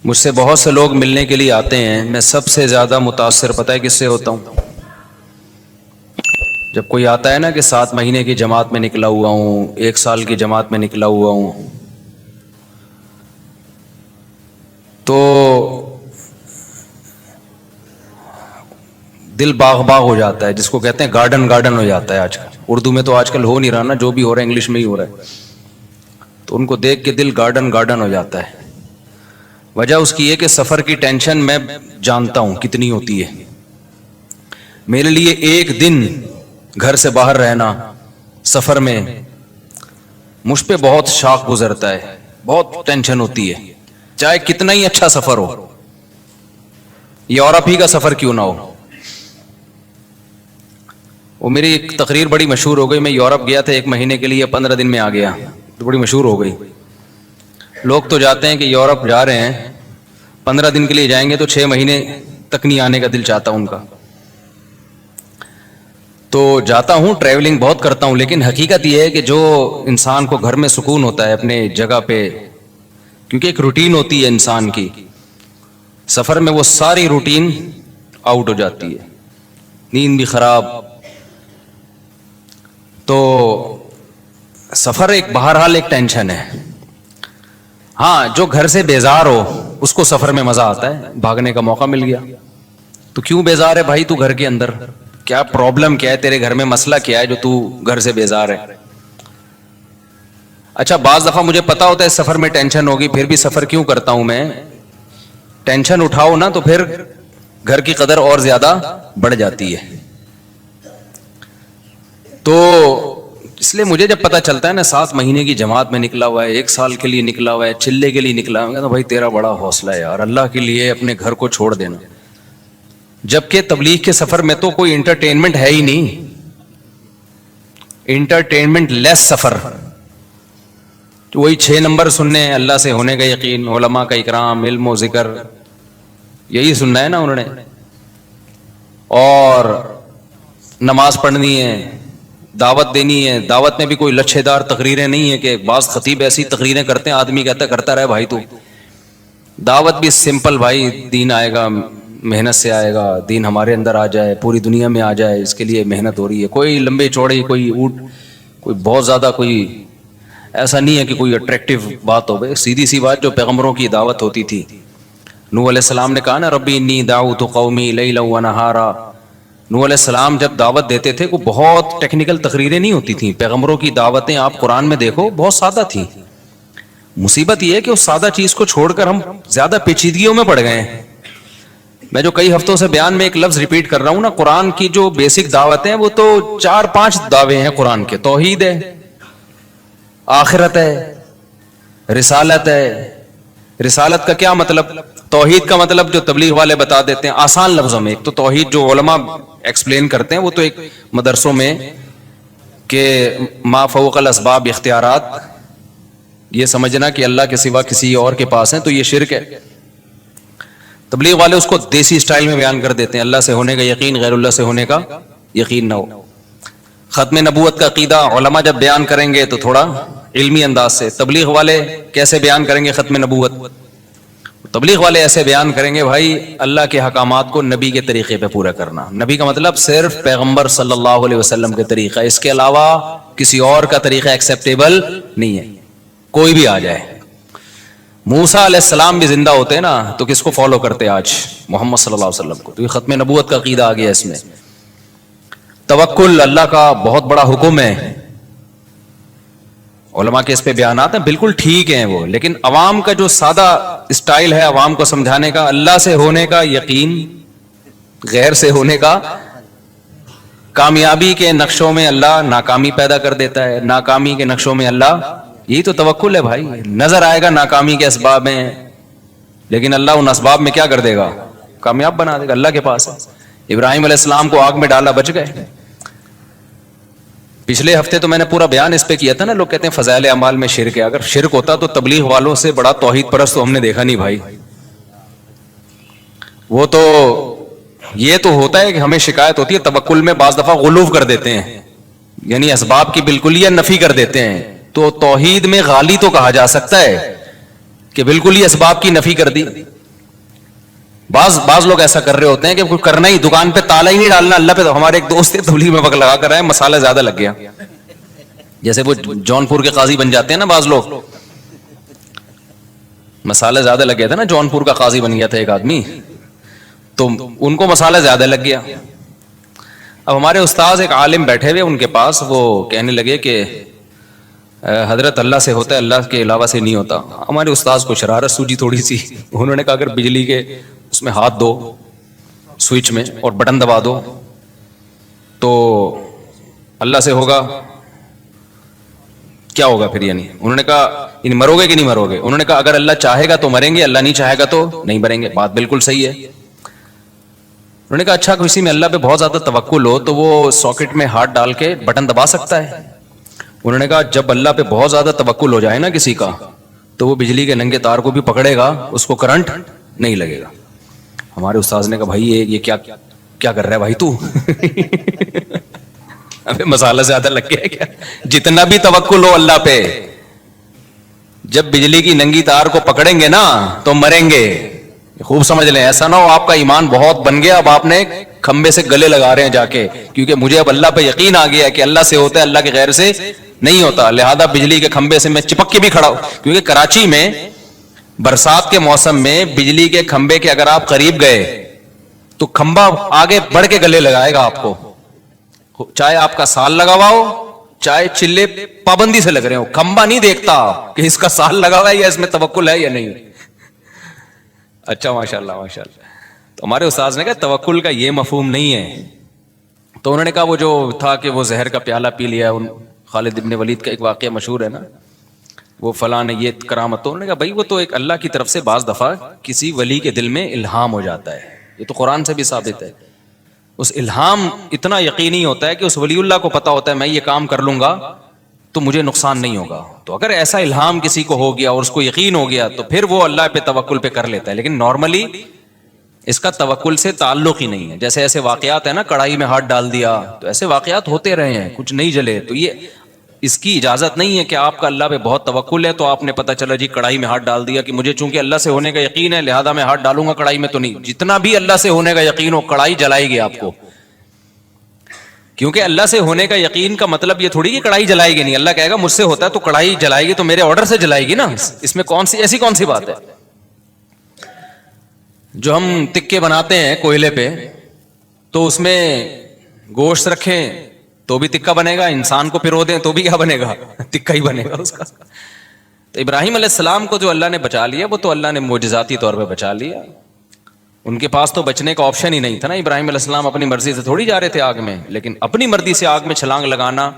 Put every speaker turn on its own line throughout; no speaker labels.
مجھ سے بہت سے لوگ ملنے کے لیے آتے ہیں، میں سب سے زیادہ متاثر پتہ ہے کس سے ہوتا ہوں؟ جب کوئی آتا ہے نا کہ 7 مہینے کی جماعت میں نکلا ہوا ہوں، 1 سال کی جماعت میں نکلا ہوا ہوں، تو دل باغ باغ ہو جاتا ہے، جس کو کہتے ہیں گارڈن گارڈن ہو جاتا ہے۔ آج کل اردو میں تو آج کل ہو نہیں رہا نا، جو بھی ہو رہا ہے انگلش میں ہی ہو رہا ہے، تو ان کو دیکھ کے دل گارڈن گارڈن ہو جاتا ہے۔ وجہ اس کی ہے کہ سفر کی ٹینشن میں جانتا ہوں کتنی ہوتی ہے۔ میرے لیے ایک دن گھر سے باہر رہنا سفر میں مجھ پہ بہت شاق گزرتا ہے، بہت ٹینشن ہوتی ہے، چاہے کتنا ہی اچھا سفر ہو، یورپ ہی کا سفر کیوں نہ ہو۔ وہ میری ایک تقریر بڑی مشہور ہو گئی، میں یورپ گیا تھا 1 مہینے کے لیے، 15 دن میں آ گیا، تو بڑی مشہور ہو گئی۔ لوگ تو جاتے ہیں کہ یورپ جا رہے ہیں 15 دن کے لیے جائیں گے تو 6 مہینے تک نہیں آنے کا دل چاہتا ان کا۔ تو جاتا ہوں، ٹریولنگ بہت کرتا ہوں، لیکن حقیقت یہ ہے کہ جو انسان کو گھر میں سکون ہوتا ہے اپنے جگہ پہ، کیونکہ ایک روٹین ہوتی ہے انسان کی، سفر میں وہ ساری روٹین آؤٹ ہو جاتی ہے، نیند بھی خراب۔ تو سفر ایک بہرحال ایک ٹینشن ہے۔ ہاں، جو گھر سے بیزار ہو اس کو سفر میں مزہ آتا ہے، بھاگنے کا موقع مل گیا۔ تو کیوں بیزار ہے بھائی تو گھر کے اندر؟ کیا پرابلم کیا ہے تیرے گھر میں، مسئلہ کیا ہے جو تو گھر سے بیزار ہے؟ اچھا، بعض دفعہ مجھے پتا ہوتا ہے سفر میں ٹینشن ہوگی، پھر بھی سفر کیوں کرتا ہوں میں؟ ٹینشن اٹھاؤ نا تو پھر گھر کی قدر اور زیادہ بڑھ جاتی ہے۔ تو اس لیے مجھے جب پتا چلتا ہے نا 7 مہینے کی جماعت میں نکلا ہوا ہے، 1 سال کے لیے نکلا ہوا ہے، چلے کے لیے نکلا ہوا ہے، تو بھائی تیرا بڑا حوصلہ ہے یار، اللہ کے لیے اپنے گھر کو چھوڑ دینا۔ جبکہ تبلیغ کے سفر میں تو کوئی انٹرٹینمنٹ ہے ہی نہیں، انٹرٹینمنٹ لیس سفر، وہی 6 نمبر سننے ہیں، اللہ سے ہونے کا یقین، علماء کا اکرام، علم و ذکر، یہی سننا ہے نا انہوں نے، اور نماز پڑھنی ہے، دعوت دینی ہے۔ دعوت میں بھی کوئی لچھے دار تقریریں نہیں ہیں کہ بعض خطیب ایسی تقریریں کرتے ہیں آدمی کہتا ہے کرتا رہے بھائی تو۔ دعوت بھی سمپل، بھائی دین آئے گا، محنت سے آئے گا، دین ہمارے اندر آ جائے، پوری دنیا میں آ جائے، اس کے لیے محنت ہو رہی ہے۔ کوئی لمبے چوڑے، کوئی بہت زیادہ کوئی ایسا نہیں ہے کہ کوئی اٹریکٹیو بات ہو۔ سیدھی سی بات جو پیغمبروں کی دعوت ہوتی تھی، نوح علیہ السلام نے کہا نا ربی انی دعوت قومی لیلا و نہارا۔ نوح علیہ السلام جب دعوت دیتے تھے وہ بہت ٹیکنیکل تقریریں نہیں ہوتی تھیں، پیغمبروں کی دعوتیں آپ قرآن میں دیکھو بہت سادہ تھیں۔ مصیبت یہ ہے کہ اس سادہ چیز کو چھوڑ کر ہم زیادہ پیچیدگیوں میں پڑ گئے ہیں۔ میں جو کئی ہفتوں سے بیان میں ایک لفظ ریپیٹ کر رہا ہوں نا، قرآن کی جو بیسک دعوتیں ہیں وہ تو 4-5 دعوے ہیں قرآن کے۔ توحید ہے، آخرت ہے، رسالت ہے۔ رسالت کا کیا مطلب؟ توحید کا مطلب جو تبلیغ والے بتا دیتے ہیں آسان لفظوں میں، ایک تو توحید جو علماء ایکسپلین کرتے ہیں وہ تو ایک مدرسوں میں کہ ما فوق الاسباب اختیارات، یہ سمجھنا کہ اللہ کے سوا کسی اور کے پاس ہیں تو یہ شرک ہے۔ تبلیغ والے اس کو دیسی سٹائل میں بیان کر دیتے ہیں، اللہ سے ہونے کا یقین، غیر اللہ سے ہونے کا یقین نہ ہو۔ ختم نبوت کا عقیدہ علماء جب بیان کریں گے تو تھوڑا علمی انداز سے، تبلیغ والے کیسے بیان کریں گے ختم نبوت؟ تبلیغ والے ایسے بیان کریں گے بھائی اللہ کے احکامات کو نبی کے طریقے پہ پورا کرنا۔ نبی کا مطلب صرف پیغمبر صلی اللہ علیہ وسلم کے طریقہ، اس کے علاوہ کسی اور کا طریقہ ایکسیپٹیبل نہیں ہے، کوئی بھی آ جائے۔ موسیٰ علیہ السلام بھی زندہ ہوتے نا تو کس کو فالو کرتے آج؟ محمد صلی اللہ علیہ وسلم کو۔ تو یہ ختم نبوت کا عقیدہ آ گیا اس میں۔ توکل اللہ کا بہت بڑا حکم ہے، علماء کے اس پہ بیانات ہیں، بالکل ٹھیک ہیں وہ، لیکن عوام کا جو سادہ اسٹائل ہے عوام کو سمجھانے کا، اللہ سے ہونے کا یقین، غیر سے ہونے کا، کامیابی کے نقشوں میں اللہ ناکامی پیدا کر دیتا ہے، ناکامی کے نقشوں میں اللہ، یہی تو توکل ہے بھائی۔ نظر آئے گا ناکامی کے اسباب میں، لیکن اللہ ان اسباب میں کیا کر دے گا؟ کامیاب بنا دے گا، اللہ کے پاس ہے۔ ابراہیم علیہ السلام کو آگ میں ڈالا، بچ گئے۔ پچھلے ہفتے تو میں نے پورا بیان اس پہ کیا تھا نا، لوگ کہتے ہیں فضائل اعمال میں شرک ہے، اگر شرک ہوتا تو تبلیغ والوں سے بڑا توحید پرست تو ہم نے دیکھا نہیں بھائی۔ وہ تو یہ تو ہوتا ہے کہ ہمیں شکایت ہوتی ہے توکل میں بعض دفعہ غلو کر دیتے ہیں، یعنی اسباب کی بالکل ہی نفی کر دیتے ہیں۔ تو توحید میں غالی تو کہا جا سکتا ہے کہ بالکل ہی اسباب کی نفی کر دی، بعض لوگ ایسا کر رہے ہوتے ہیں کہ کوئی کرنا ہی، دکان پہ تالا ہی نہیں ڈالنا اللہ پہ. ہمارے ایک دوست تبلیغ میں وقت لگا کر آئے، مسالہ زیادہ لگ گیا. جیسے وہ جونپور کے قاضی بن جاتے ہیں نا بعض لوگ، مسالہ زیادہ لگ گیا تھا نا، جونپور کا قاضی بن گیا تھا ایک آدمی، تو ان کو مسالہ زیادہ لگ گیا. اب ہمارے استاذ ایک عالم بیٹھے ہوئے ان کے پاس، وہ کہنے لگے کہ حضرت اللہ سے ہوتا ہے، اللہ کے علاوہ سے نہیں ہوتا. ہمارے استاذ کو شرارت سوجی تھوڑی سی، انہوں نے کہا اگر بجلی کے اس میں ہاتھ دو سوئچ میں اور بٹن دبا دو تو اللہ سے ہوگا، کیا ہوگا پھر؟ یعنی انہوں نے کہا یعنی مرو گے کہ نہیں مرو گے؟ انہوں نے کہا اگر اللہ چاہے گا تو مریں گے، اللہ نہیں چاہے گا تو نہیں مریں گے. بات بالکل صحیح ہے. انہوں نے کہا اچھا کسی میں اللہ پہ بہت زیادہ توکل ہو تو وہ ساکٹ میں ہاتھ ڈال کے بٹن دبا سکتا ہے؟ انہوں نے کہا جب اللہ پہ بہت زیادہ توکل ہو جائے نا کسی کا تو وہ بجلی کے ننگے تار کو بھی پکڑے گا، اس کو کرنٹ نہیں لگے گا. ہمارے استاذ نے کہا بھائی یہ کیا کر رہا ہے بھائی تو؟ ابھی مسالہ زیادہ لگ گیا کیا؟ جتنا بھی توکل ہو اللہ پہ، جب بجلی کی ننگی تار کو پکڑیں گے نا تو مریں گے. خوب سمجھ لیں، ایسا نہ ہو آپ کا ایمان بہت بن گیا، اب آپ نے کھمبے سے گلے لگا رہے ہیں جا کے، کیونکہ مجھے اب اللہ پہ یقین آ گیا کہ اللہ سے ہوتا ہے، اللہ کے غیر سے نہیں ہوتا، لہذا بجلی کے کھمبے سے میں چپک کے بھی کھڑا ہوں. کیونکہ کراچی میں برسات کے موسم میں بجلی کے کھمبے کے اگر آپ قریب گئے تو کھمبا آگے بڑھ کے گلے لگائے گا آپ کو، چاہے آپ کا سال لگا ہوا ہو، چاہے چلے پابندی سے لگ رہے ہو، کھمبا نہیں دیکھتا کہ اس کا سال لگا ہوا ہے یا اس میں توکل ہے یا نہیں. اچھا ماشاءاللہ ماشاءاللہ. تو ہمارے استاذ نے کہا توکل کا یہ مفہوم نہیں ہے. تو انہوں نے کہا وہ جو تھا کہ وہ زہر کا پیالہ پی لیا، خالد ابن ولید کا ایک واقعہ مشہور ہے نا، وہ فلاں نے یہ کرامت. تو انہوں نے کہا بھائی وہ تو ایک اللہ کی طرف سے بعض دفعہ کسی ولی کے دل میں الہام ہو جاتا ہے، یہ تو قرآن سے بھی ثابت ہے. اس الہام اتنا یقینی ہوتا ہے کہ اس ولی اللہ کو پتا ہوتا ہے میں یہ کام کر لوں گا تو مجھے نقصان نہیں ہوگا. تو اگر ایسا الہام کسی کو ہو گیا اور اس کو یقین ہو گیا تو پھر وہ اللہ پہ توکل پہ کر لیتا ہے. لیکن نارملی اس کا توکل سے تعلق ہی نہیں ہے. جیسے ایسے واقعات ہیں نا، کڑھائی میں ہاتھ ڈال دیا، تو ایسے واقعات ہوتے رہے ہیں، کچھ نہیں جلے. تو یہ اس کی اجازت نہیں ہے کہ آپ کا اللہ پہ بہت توکل ہے تو آپ نے پتا چلا جی کڑھائی میں ہاتھ ڈال دیا کہ مجھے چونکہ اللہ سے ہونے کا یقین ہے لہذا میں ہاتھ ڈالوں گا کڑھائی میں. تو نہیں، جتنا بھی اللہ سے ہونے کا یقین ہو کڑھائی جلائے گی آپ کو. کیونکہ اللہ سے ہونے کا یقین کا مطلب یہ تھوڑی کہ کڑھائی جلائے گی نہیں. اللہ کہے گا مجھ سے ہوتا ہے تو کڑھائی جلائے گی تو میرے آرڈر سے جلائے گی نا. اس میں ایسی کون سی بات ہے؟ جو ہم تکے بناتے ہیں کوئلے پہ تو اس میں گوشت رکھیں تو بھی تکا بنے گا، انسان کو پرو دیں تو بھی کیا بنے گا؟ تکا ہی بنے گا اس کا. تو ابراہیم علیہ السلام کو جو اللہ نے بچا لیا وہ تو اللہ نے معجزاتی طور پہ بچا لیا. ان کے پاس تو بچنے کا آپشن ہی نہیں تھا نا. ابراہیم علیہ السلام اپنی مرضی سے تھوڑی جا رہے تھے آگ میں، لیکن اپنی مرضی سے آگ میں چھلانگ لگانا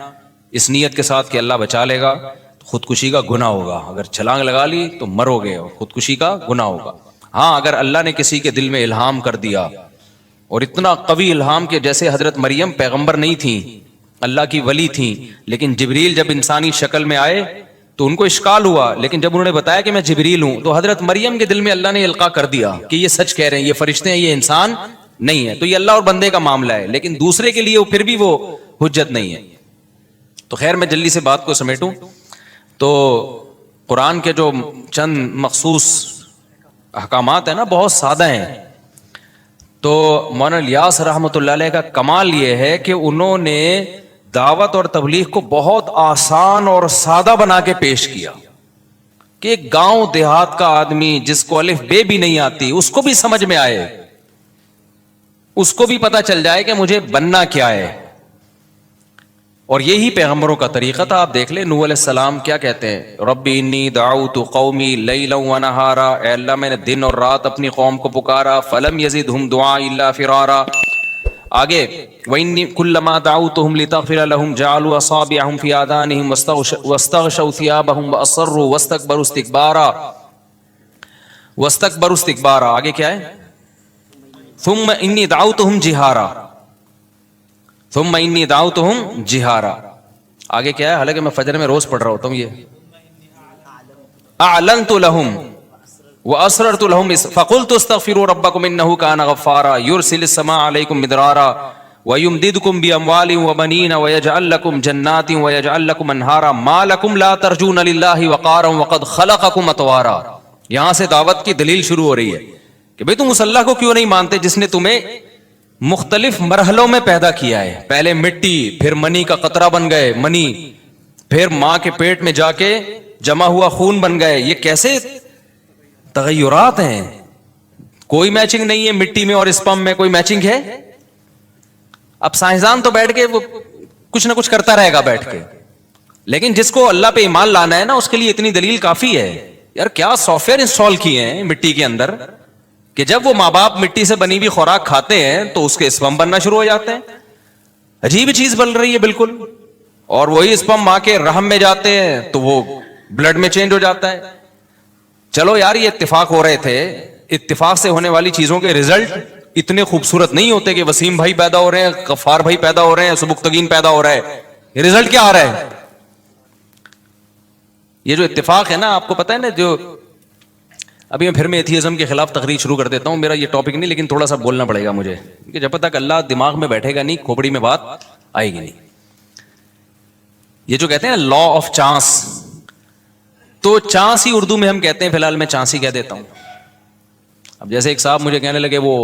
اس نیت کے ساتھ کہ اللہ بچا لے گا تو خودکشی کا گناہ ہوگا. اگر چھلانگ لگا لی تو مرو گے اور خودکشی کا گناہ ہوگا. ہاں اگر اللہ نے کسی کے دل میں الہام کر دیا اور اتنا قوی الہام کہ جیسے حضرت مریم پیغمبر نہیں تھیں، اللہ کی ولی تھیں، لیکن جبریل جب انسانی شکل میں آئے تو ان کو اشکال ہوا، لیکن جب انہوں نے بتایا کہ میں جبریل ہوں تو حضرت مریم کے دل میں اللہ نے القاء کر دیا کہ یہ سچ کہہ رہے ہیں، یہ فرشتے ہیں، یہ انسان نہیں ہے. تو یہ اللہ اور بندے کا معاملہ ہے، لیکن دوسرے کے لیے پھر بھی وہ حجت نہیں ہے. تو خیر میں جلدی سے بات کو سمیٹوں تو قرآن کے جو چند مخصوص احکامات ہیں نا بہت سادہ ہیں. تو مولانا الیاس رحمۃ اللہ علیہ کا کمال یہ ہے کہ انہوں نے دعوت اور تبلیغ کو بہت آسان اور سادہ بنا کے پیش کیا کہ ایک گاؤں دیہات کا آدمی جس کو الف بے بھی نہیں آتی اس کو بھی سمجھ میں آئے، اس کو بھی پتا چل جائے کہ مجھے بننا کیا ہے. اور یہی پیغمبروں کا طریقہ تھا. آپ دیکھ لیں نوح علیہ السلام کیا کہتے ہیں، ربی انی دعوت قومی لیلا ونہارا، اے اللہ میں نے دن اور رات اپنی قوم کو پکارا، فلم یزدہم دعائی الا فرارا. آگے وَإِنِّي كُلَّمَا دَعَوْتُهُمْ لِتَغْفِرَ لَهُمْ جَعَلُوا أَصَابِعَهُمْ فِي آذَانِهِمْ وَاسْتَغْشَوْا ثِيَابَهُمْ وَأَصَرُّوا وَاسْتَكْبَرُوا اسْتِكْبَارًا. آگے کیا ہے؟ ثُمَّ إِنِّي دَعَوْتُهُمْ جِهَارًا. آگے کیا ہے؟ حالانکہ میں فجر میں روز پڑھ رہا ہوتا ہوں یہ أَعْلَنْتُ لَهُمْ وَأَسْرَرْتُ لَهُمْ فَقُلْتُ اسْتَغْفِرُوا رَبَّكُمْ إِنَّهُ كَانَ غَفَّارًا يُرْسِلِ السَّمَاءَ عَلَيْكُمْ مِدْرَارًا وَيُمْدِدْكُمْ بِأَمْوَالٍ وَبَنِينَ وَيَجْعَلْ لَكُمْ جَنَّاتٍ وَيَجْعَلْ لَكُمْ أَنْهَارًا مَا لَكُمْ لَا تَرْجُونَ لِلَّهِ وَقَارًا وَقَدْ خَلَقَكُمْ أَطْوَارًا. یہاں سے دعوت کی دلیل شروع ہو رہی ہے کہ بھئی تم اس اللہ کو کیوں نہیں مانتے جس نے تمہیں مختلف مرحلوں میں پیدا کیا ہے. پہلے مٹی، پھر منی کا قطرہ بن گئے منی، پھر ماں کے پیٹ میں جا کے جمع ہوا خون بن گئے. یہ کیسے تغیرات ہیں؟ کوئی میچنگ نہیں ہے مٹی میں اور اسپم میں، کوئی میچنگ ہے؟ اب سائنسدان تو بیٹھ کے وہ کچھ نہ کچھ کرتا رہے گا بیٹھ کے، لیکن جس کو اللہ پہ ایمان لانا ہے نا اس کے لیے اتنی دلیل کافی ہے. یار کیا سافٹ ویئر انسٹال کیے ہیں مٹی کے اندر کہ جب وہ ماں باپ مٹی سے بنی ہوئی خوراک کھاتے ہیں تو اس کے اسپم بننا شروع ہو جاتے ہیں. عجیب چیز بن رہی ہے بالکل. اور وہی اسپم ماں کے رحم میں جاتے ہیں تو وہ بلڈ میں چینج ہو جاتا ہے. چلو یار یہ اتفاق ہو رہے تھے، اتفاق سے ہونے والی چیزوں کے رزلٹ اتنے خوبصورت نہیں ہوتے کہ وسیم بھائی پیدا ہو رہے ہیں، غفار بھائی پیدا ہو رہے ہیں، سبکتگین پیدا ہو رہا ہے. یہ رزلٹ کیا آ رہا ہے؟ یہ جو اتفاق ہے نا، آپ کو پتہ ہے نا، جو ابھی میں پھر میں ایتھیزم کے خلاف تقریر شروع کر دیتا ہوں. میرا یہ ٹاپک نہیں، لیکن تھوڑا سا بولنا پڑے گا مجھے کہ جب تک اللہ دماغ میں بیٹھے گا نہیں کھوپڑی میں بات آئے گی نہیں. یہ جو کہتے ہیں نا لا آف چانس، تو چانس ہی اردو میں ہم کہتے ہیں، فی الحال میں چانس ہی کہہ دیتا ہوں. اب جیسے ایک صاحب مجھے کہنے لگے وہ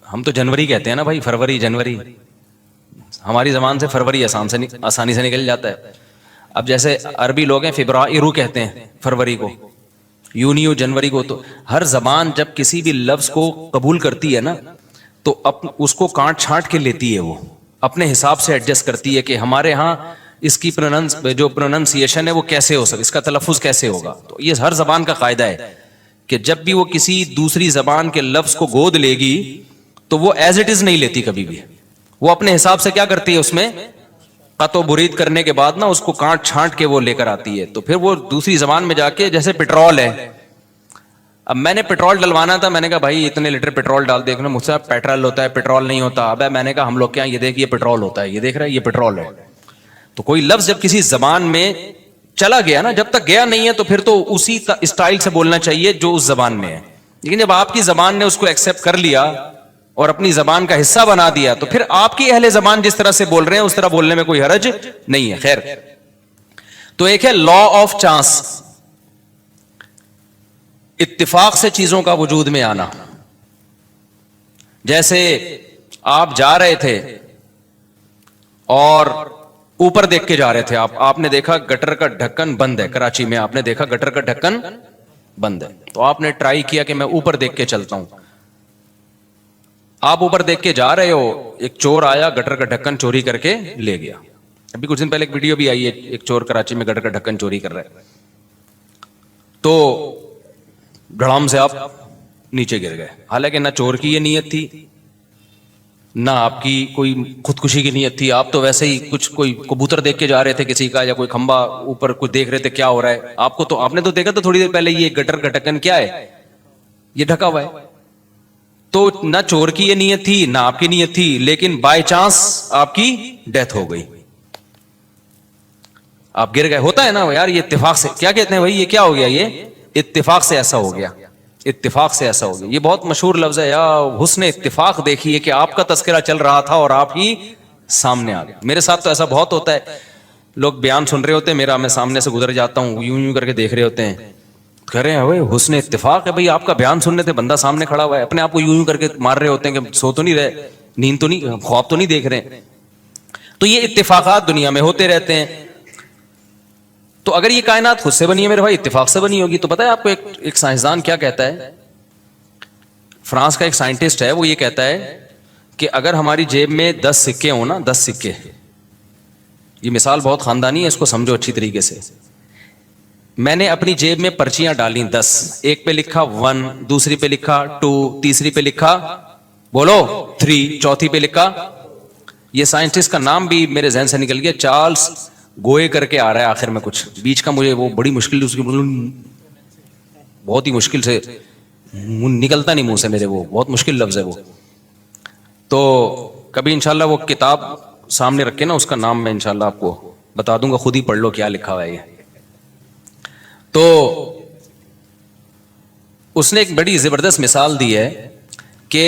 ہم تو جنوری کہتے ہیں نا بھائی، فروری جنوری، ہماری زبان سے فروری آسانی سے نکل جاتا ہے. اب جیسے عربی لوگ ہیں فبرائرو کہتے ہیں فروری کو، یونیو جنوری کو. تو ہر زبان جب کسی بھی لفظ کو قبول کرتی ہے نا تو اس کو کانٹ چھانٹ کے لیتی ہے، وہ اپنے حساب سے ایڈجسٹ کرتی ہے کہ ہمارے ہاں اس کی جو پروننسیشن ہے وہ کیسے ہو سکے، اس کا تلفظ کیسے ہوگا. تو یہ ہر زبان کا قاعدہ ہے کہ جب بھی وہ کسی دوسری زبان کے لفظ کو گود لے گی تو وہ ایز اٹ از نہیں لیتی کبھی بھی، وہ اپنے حساب سے کیا کرتی ہے، اس میں قط و برید کرنے کے بعد نا اس کو کانٹ چھانٹ کے وہ لے کر آتی ہے. تو پھر وہ دوسری زبان میں جا کے، جیسے پٹرول ہے، اب میں نے پٹرول ڈلوانا تھا، میں نے کہا بھائی اتنے لیٹر پٹرول ڈال. دیکھنا مجھ سے پیٹرول ہوتا ہے، پٹرول نہیں ہوتا. اب میں نے کہا ہم لوگ کیا، یہ دیکھ یہ پٹرول ہوتا ہے، یہ دیکھ رہا ہے یہ پٹرول ہے. تو کوئی لفظ جب کسی زبان میں چلا گیا نا، جب تک گیا نہیں ہے تو پھر تو اسی اسٹائل سے بولنا چاہیے جو اس زبان میں ہے. لیکن جب آپ کی زبان نے اس کو ایکسپٹ کر لیا اور اپنی زبان کا حصہ بنا دیا تو پھر آپ کی اہل زبان جس طرح سے بول رہے ہیں اس طرح بولنے میں کوئی حرج نہیں ہے. خیر، تو ایک ہے لا آف چانس، اتفاق سے چیزوں کا وجود میں آنا. جیسے آپ جا رہے تھے اور اوپر دیکھ کے جا رہے تھے، آپ نے دیکھا گٹر کا ڈھکن بند ہے. کراچی میں آپ نے دیکھا گٹر کا ڈھکن بند ہے، تو آپ نے ٹرائی کیا کہ میں اوپر دیکھ کے چلتا ہوں. آپ اوپر دیکھ کے جا رہے ہو، ایک چور آیا گٹر کا ڈھکن چوری کر کے لے گیا. ابھی کچھ دن پہلے ایک ویڈیو بھی آئی ہے، ایک چور کراچی میں گٹر کا ڈھکن چوری کر رہا ہے. تو دھڑام سے آپ نیچے گر گئے، حالانکہ نہ چور کی یہ نیت تھی نہ آپ کی کوئی خودکشی کی نیت تھی. آپ تو ویسے ہی کچھ کوئی کبوتر دیکھ کے جا رہے تھے کسی کا، یا کوئی کھمبا اوپر کچھ دیکھ رہے تھے کیا ہو رہا ہے. آپ نے تو دیکھا تھا تھوڑی دیر پہلے یہ گٹر کا ڈھکن کیا ہے، یہ ڈھکا ہوا ہے. تو نہ چور کی یہ نیت تھی نہ آپ کی نیت تھی، لیکن بائی چانس آپ کی ڈیتھ ہو گئی، آپ گر گئے. ہوتا ہے نا یار، یہ اتفاق سے، کیا کہتے ہیں بھائی یہ کیا ہو گیا، یہ اتفاق سے ایسا ہو گیا، اتفاق سے ایسا ہو گیا. یہ بہت مشہور لفظ ہے، یا حسن اتفاق دیکھیے کہ آپ کا تذکرہ چل رہا تھا اور آپ ہی سامنے آ گئے. میرے ساتھ تو ایسا بہت ہوتا ہے، لوگ بیان سن رہے ہوتے ہیں میرا، میں سامنے سے گزر جاتا ہوں، یوں یوں کر کے دیکھ رہے ہوتے ہیں، کہہ رہے ہیں اوے حسن اتفاق ہے بھائی، آپ کا بیان سننے تھے بندہ سامنے کھڑا ہوا ہے. اپنے آپ کو یوں یوں کر کے مار رہے ہوتے ہیں کہ سو تو نہیں رہے، نیند تو نہیں، خواب تو نہیں دیکھ رہے. تو یہ اتفاقات دنیا میں ہوتے رہتے ہیں. تو اگر یہ کائنات خود سے بنی ہے میرے بھائی، اتفاق سے بنی ہوگی. تو پتہ ہے آپ کو ایک سائنسدان کیا کہتا ہے، فرانس کا ایک سائنٹسٹ ہے، وہ یہ کہتا ہے کہ اگر ہماری جیب میں 10 سکے ہوں نا، 10 سکے، یہ مثال بہت خاندانی ہے، اس کو سمجھو اچھی طریقے سے. میں نے اپنی جیب میں پرچیاں ڈالیں 10، ایک پہ لکھا 1، دوسری پہ لکھا 2، تیسری پہ لکھا بولو 3، چوتھی پہ لکھا، یہ سائنٹسٹ کا نام بھی میرے ذہن سے نکل گیا، چارلس گوئے کر کے آ رہا ہے آخر میں، کچھ بیچ کا مجھے وہ بڑی مشکل، اس کی بہت ہی مشکل سے نکلتا نہیں منہ سے میرے، وہ بہت مشکل لفظ ہے وہ. تو کبھی انشاءاللہ وہ کتاب سامنے رکھ کے نا، اس کا نام میں انشاءاللہ آپ کو بتا دوں گا، خود ہی پڑھ لو کیا لکھا ہوا ہے یہ. تو اس نے ایک بڑی زبردست مثال دی ہے کہ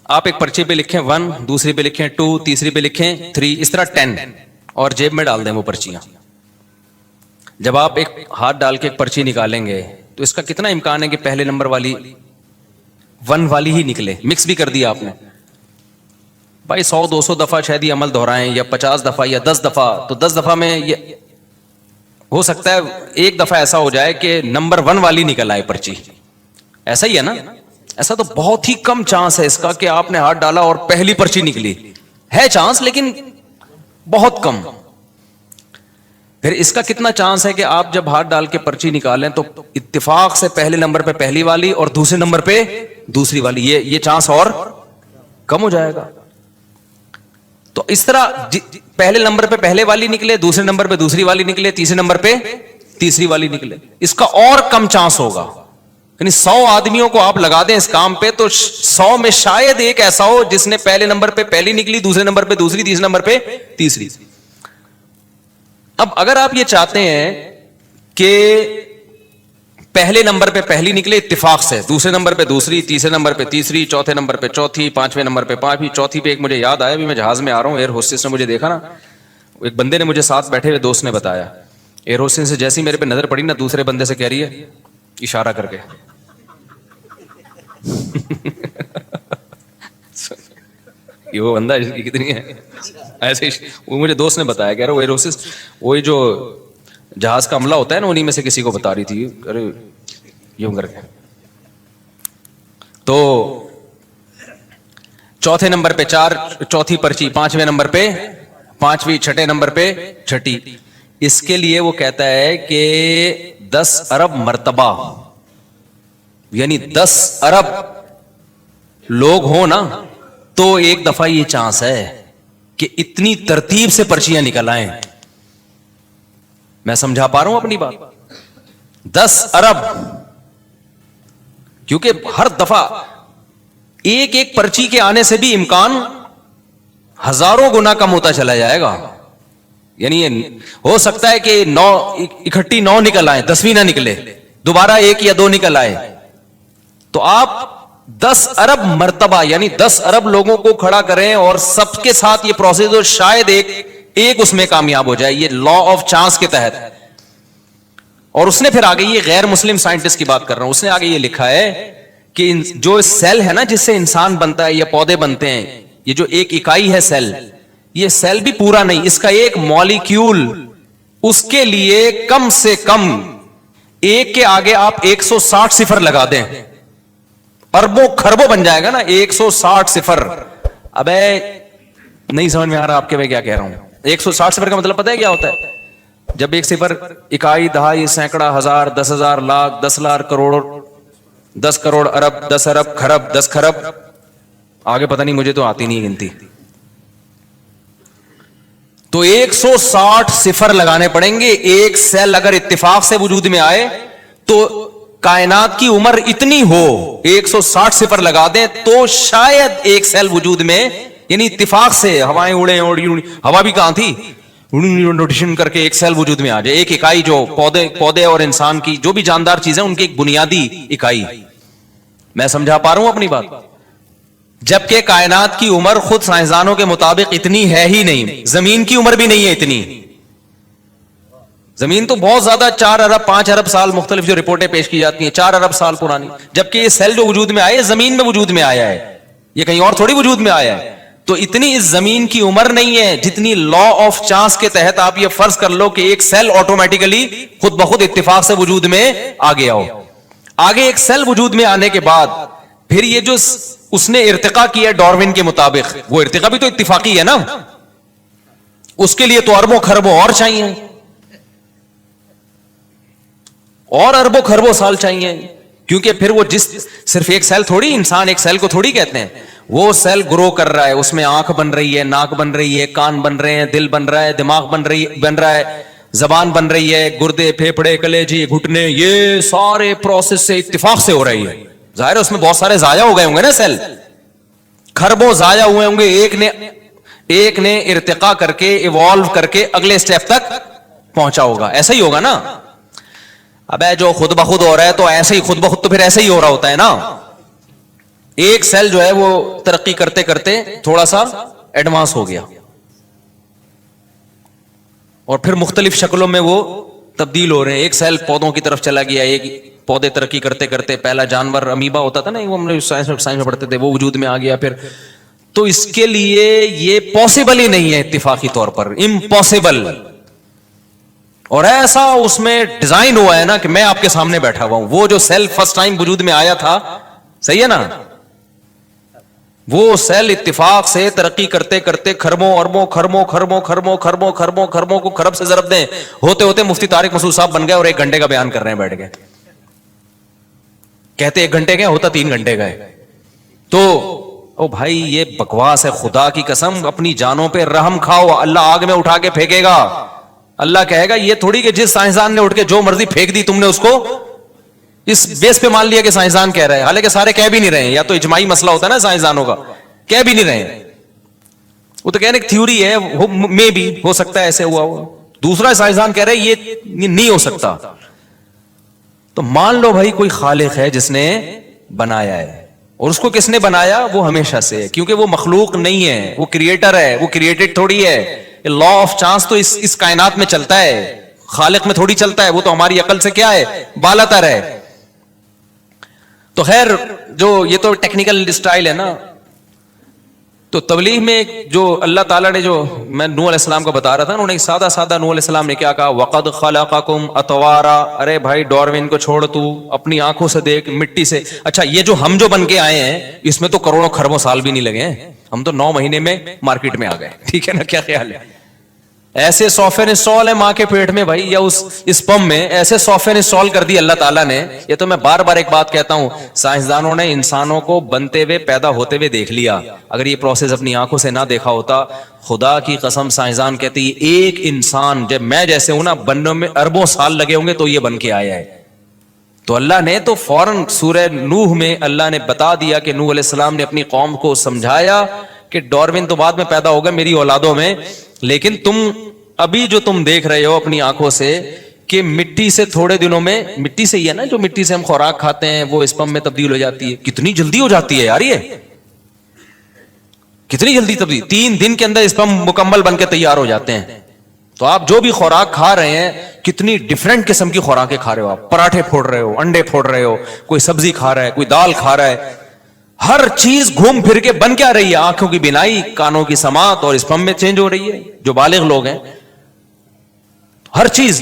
آپ ایک پرچے پہ لکھیں 1، دوسری پہ لکھیں 2، تیسری پہ لکھیں 3، اس طرح 10، اور جیب میں ڈال دیں وہ پرچیاں. جب آپ ایک ہاتھ ڈال کے ایک پرچی نکالیں گے تو اس کا کتنا امکان ہے کہ پہلے نمبر والی 1 والی ہی نکلے, مکس بھی کر دیا آپ نے. بھائی 100-200 دفعہ شاید یہ عمل دہرائیں, یا 50 دفعہ یا 10 دفعہ, تو 10 دفعہ میں یہ ہو سکتا ہے ایک دفعہ ایسا ہو جائے کہ نمبر 1 والی نکل آئے پرچی. ایسا ہی ہے نا؟ ایسا تو بہت ہی کم چانس ہے اس کا کہ آپ نے ہاتھ ڈالا اور پہلی پرچی نکلی. ہے چانس لیکن بہت کم. پھر اس کا کتنا چانس ہے کہ آپ جب ہاتھ ڈال کے پرچی نکالیں تو اتفاق سے پہلے نمبر پہ پہلی والی اور دوسرے نمبر پہ دوسری والی, یہ چانس اور کم ہو جائے گا. تو اس طرح پہلے نمبر پہ پہلے والی نکلے, دوسرے نمبر پہ دوسری والی نکلے, تیسرے نمبر پہ تیسری والی نکلے, اس کا اور کم چانس ہوگا. یعنی 100 آدمیوں کو آپ لگا دیں اس کام پہ تو 100 میں شاید ایک ایسا ہو جس نے پہلے نمبر پہ پہلی نکلی, دوسرے نمبر پہ دوسری, تیسرے نمبر پہ تیسری. اب اگر آپ یہ چاہتے ہیں کہ پہلے نمبر پہ پہلی نکلے اتفاق سے, دوسرے نمبر پہ دوسری, تیسرے نمبر پہ تیسری, چوتھے نمبر پہ چوتھی, پانچویں نمبر پہ پانچویں, چوتھی پہ ایک مجھے یاد آیا, ابھی میں جہاز میں آ رہا ہوں, ایئر ہوسٹس نے مجھے دیکھا نا, ایک بندے نے مجھے ساتھ بیٹھے ہوئے دوست نے بتایا, ایئر ہوسٹس سے جیسی میرے پہ نظر پڑی نا, دوسرے بندے سے کہہ رہی ہے اشارہ کر کے یہ وہ بندہ جس کی کتنی ہے ایسے, وہ مجھے دوست نے بتایا, کہہ رہا وہ ایئر ہوسٹس وہی جو جہاز کا عملہ ہوتا ہے نا, انہیں میں سے کسی کو بتا رہی تھی, ارے یوں کر کے. تو چوتھے نمبر پہ 4 چوتھی پرچی, پانچویں نمبر پہ پانچویں, چھٹے نمبر پہ چھٹی. اس کے لیے وہ کہتا ہے کہ 10 ارب مرتبہ, یعنی 10 ارب لوگ ہوں نا تو ایک دفعہ یہ چانس ہے کہ اتنی ترتیب سے پرچیاں نکل آئیں. میں سمجھا پا رہا ہوں اپنی بات؟ 10 ارب, کیونکہ ہر دفعہ ایک ایک پرچی کے آنے سے بھی امکان ہزاروں گنا کم ہوتا چلا جائے گا. یعنی ہو سکتا ہے کہ 9 اکٹھی 9 نکل آئے, 10ویں نہ نکلے, دوبارہ 1 یا 2 نکل آئے, تو آپ 10 ارب مرتبہ یعنی 10 ارب لوگوں کو کھڑا کریں اور سب کے ساتھ یہ پروسیس ہو, شاید ایک اس میں کامیاب ہو جائے, یہ لا آف چانس کے تحت. اور اس نے پھر آگے, یہ غیر مسلم سائنٹسٹ کی بات کر رہا ہوں, اس نے آگے یہ لکھا ہے کہ جو سیل ہے نا جس سے انسان بنتا ہے یا پودے بنتے ہیں, یہ جو ایک اکائی ہے سیل, یہ سیل بھی پورا نہیں, اس کا ایک مالیکیول, اس کے لیے کم سے کم ایک کے آگے آپ 160 صفر لگا دیں, اربوں خربوں بن جائے گا نا, 160 صفر. ابے نہیں سمجھ میں آ رہا آپ کے میں کیا کہہ رہا ہوں. 160 صفر کا مطلب پتہ ہے کیا ہوتا ہے؟ جب ایک صفر اکائی, دہائی, سینکڑا, ہزار, 10,000, لاکھ, 10 لاکھ, کروڑ, 10 کروڑ, ارب, 10 ارب, خرب, 10 خرب, آگے پتہ نہیں, مجھے تو آتی نہیں گنتی. تو 160 صفر لگانے پڑیں گے. ایک سیل اگر اتفاق سے وجود میں آئے تو کائنات کی عمر اتنی ہو, 160 صفر لگا دیں تو شاید ایک سیل وجود میں, یعنی اتفاق سے ہوائیں اڑیں, ہوا بھی کہاں تھی, روٹیشن کر کے ایک سیل وجود میں آ جائے, ایک اکائی جو پودے اور انسان کی جو بھی جاندار چیزیں ان کی ایک بنیادی اکائی. میں سمجھا پا رہا ہوں اپنی بات؟ جبکہ کائنات کی عمر خود سائنسدانوں کے مطابق اتنی ہے ہی نہیں, زمین کی عمر بھی نہیں ہے اتنی. زمین تو بہت زیادہ 4 ارب 5 ارب سال, مختلف جو رپورٹیں پیش کی جاتی ہیں 4 ارب سال پرانی, جبکہ یہ سیل جو وجود میں آئے زمین میں وجود میں آیا ہے, یہ کہیں اور تھوڑی وجود میں آیا ہے. تو اتنی اس زمین کی عمر نہیں ہے جتنی لا آف چانس کے تحت آپ یہ فرض کر لو کہ ایک سیل آٹومیٹیکلی خود بخود اتفاق سے وجود میں آ گیا ہو. آگے ایک سیل وجود میں آنے کے بعد پھر یہ جو اس نے ارتقا کیا ڈارون کے مطابق, وہ ارتقا بھی تو اتفاقی ہے نا, اس کے لیے تو اربوں خربوں اور چاہیے, اور اربوں خربوں سال چاہیے, کیونکہ پھر وہ صرف ایک سیل تھوڑی, انسان ایک سیل کو تھوڑی کہتے ہیں, وہ سیل گرو کر رہا ہے, اس میں آنکھ بن رہی ہے, ناک بن رہی ہے, کان بن رہے ہیں, دل بن رہا ہے, دماغ بن رہا ہے, زبان بن رہی ہے, گردے, پھیپھڑے, کلیجی, گھٹنے, یہ سارے پروسیس سے اتفاق سے ہو رہی ہے. ظاہر ہے اس میں بہت سارے ضائع ہو گئے ہوں گے نا سیل, خربوں ضائع ہوئے ہوں گے, ایک نے ارتقا کر کے ایوالو کر کے اگلے سٹیپ تک پہنچا ہوگا. ایسا ہی ہوگا نا. ابے جو خود بخود ہو رہا ہے تو ایسے ہی خود بخود تو پھر ایسے ہی ہو رہا ہوتا ہے نا. ایک سیل جو ہے وہ ترقی کرتے کرتے تھوڑا سا ایڈوانس ہو گیا اور پھر مختلف شکلوں میں وہ تبدیل ہو رہے ہیں. ایک سیل پودوں کی طرف چلا گیا, ایک پودے ترقی کرتے کرتے پہلا جانور امیبا ہوتا تھا نا، وہ ہم لوگ سائنس میں پڑھتے تھے، وہ وجود میں آ گیا پھر. تو اس کے لیے یہ پاسبل ہی نہیں ہے اتفاقی طور پر، امپاسبل. اور ایسا اس میں ڈیزائن ہوا ہے نا کہ میں آپ کے سامنے بیٹھا ہوا ہوں. وہ جو سیل فرسٹ ٹائم وجود میں آیا تھا، صحیح ہے نا، وہ سیل اتفاق سے ترقی کرتے کرتے خربوں اربوں خربوں خربوں خربوں خربوں خربوں خربوں کو خرب سے ضرب دیں ہوتے ہوتے مفتی طارق مسعود صاحب بن گئے اور 1 گھنٹے کا بیان کر رہے ہیں بیٹھ کے. کہتے 1 گھنٹے کا ہوتا 3 گھنٹے کا ہے. تو او بھائی یہ بکواس ہے. خدا کی قسم اپنی جانوں پہ رحم کھاؤ. اللہ آگ میں اٹھا کے پھینکے گا. اللہ کہے گا یہ تھوڑی کہ جس سائنسدان نے اٹھ کے جو مرضی پھینک دی تم نے اس کو اس بیس پہ مان لیا کہ سائنسدان کہہ رہے ہیں، حالانکہ سارے کہہ بھی نہیں رہے ہیں. یا تو اجماعی مسئلہ ہوتا ہے نا سائنسدانوں کا، کہہ بھی نہیں رہے ہیں. وہ تو کہنے کی تھیوری ہے، میں بھی ہو سکتا ہے ایسے ہوا ہوا. دوسرا سائنسدان کہہ رہے ہیں یہ نہیں ہو سکتا. تو مان لو بھائی کوئی خالق ہے جس نے بنایا ہے، اور اس کو کس نے بنایا؟ وہ ہمیشہ سے ہے، کیونکہ وہ مخلوق نہیں ہے، وہ کریٹر ہے. وہ کریٹڈ تھوڑی ہے. لا آف چانس تو اس کائنات میں چلتا ہے، خالق میں تھوڑی چلتا ہے. وہ تو ہماری عقل سے کیا ہے، بالاتر ہے. تو خیر جو یہ تو ٹیکنیکل اسٹائل ہے نا. تو تبلیغ میں جو اللہ تعالیٰ نے، جو میں نوح علیہ السلام کا بتا رہا تھا، انہوں نے سادہ سادہ نوح علیہ السلام نے کیا کہا؟ وَقَدْ خَلَقَكُمْ أَطْوَارًا. ارے بھائی ڈاروین کو چھوڑ، تو اپنی آنکھوں سے دیکھ مٹی سے. اچھا یہ جو ہم جو بن کے آئے ہیں اس میں تو کروڑوں خربوں سال بھی نہیں لگے ہیں. ہم تو 9 مہینے میں مارکیٹ میں آ گئے. ٹھیک ہے نا؟ کیا خیال ہے؟ ایسے سافٹ ویئر انسٹال ہے ماں کے پیٹ میں بھائی، یا اس اسپم میں ایسے سافٹ ویئر انسٹال کر دی اللہ تعالیٰ نے. یہ تو میں بار بار ایک بات کہتا ہوں، سائنسدانوں نے انسانوں کو بنتے ہوئے پیدا ہوتے ہوئے دیکھ لیا. اگر یہ پروسیس اپنی آنکھوں سے نہ دیکھا ہوتا، خدا کی قسم سائنسدان کہتے ہیں ایک انسان جب میں جیسے ہوں نا بننے میں اربوں سال لگے ہوں گے تو یہ بن کے آیا ہے. تو اللہ نے تو فوراً سورہ نوح میں اللہ نے بتا دیا کہ نوح علیہ السلام نے اپنی قوم کو سمجھایا کہ ڈاروین تو بعد میں پیدا ہوگا میری اولادوں میں، لیکن تم ابھی جو تم دیکھ رہے ہو اپنی آنکھوں سے کہ مٹی سے تھوڑے دنوں میں، مٹی سے ہی ہے نا جو مٹی سے ہم خوراک کھاتے ہیں وہ اسپم میں تبدیل ہو جاتی ہے. کتنی جلدی ہو جاتی ہے یار، یہ کتنی جلدی تبدیل. 3 دن کے اندر اسپم مکمل بن کے تیار ہو جاتے ہیں. تو آپ جو بھی خوراک کھا رہے ہیں کتنی ڈفرینٹ قسم کی خوراکیں کھا رہے ہو. آپ پراٹھے پھوڑ رہے ہو، انڈے پھوڑ رہے ہو، کوئی سبزی کھا رہا ہے، کوئی دال کھا رہا ہے. ہر چیز گھوم پھر کے بن کیا رہی ہے؟ آنکھوں کی بینائی، کانوں کی سماعت اور اسپم میں چینج ہو رہی ہے. جو بالغ لوگ ہیں ہر چیز،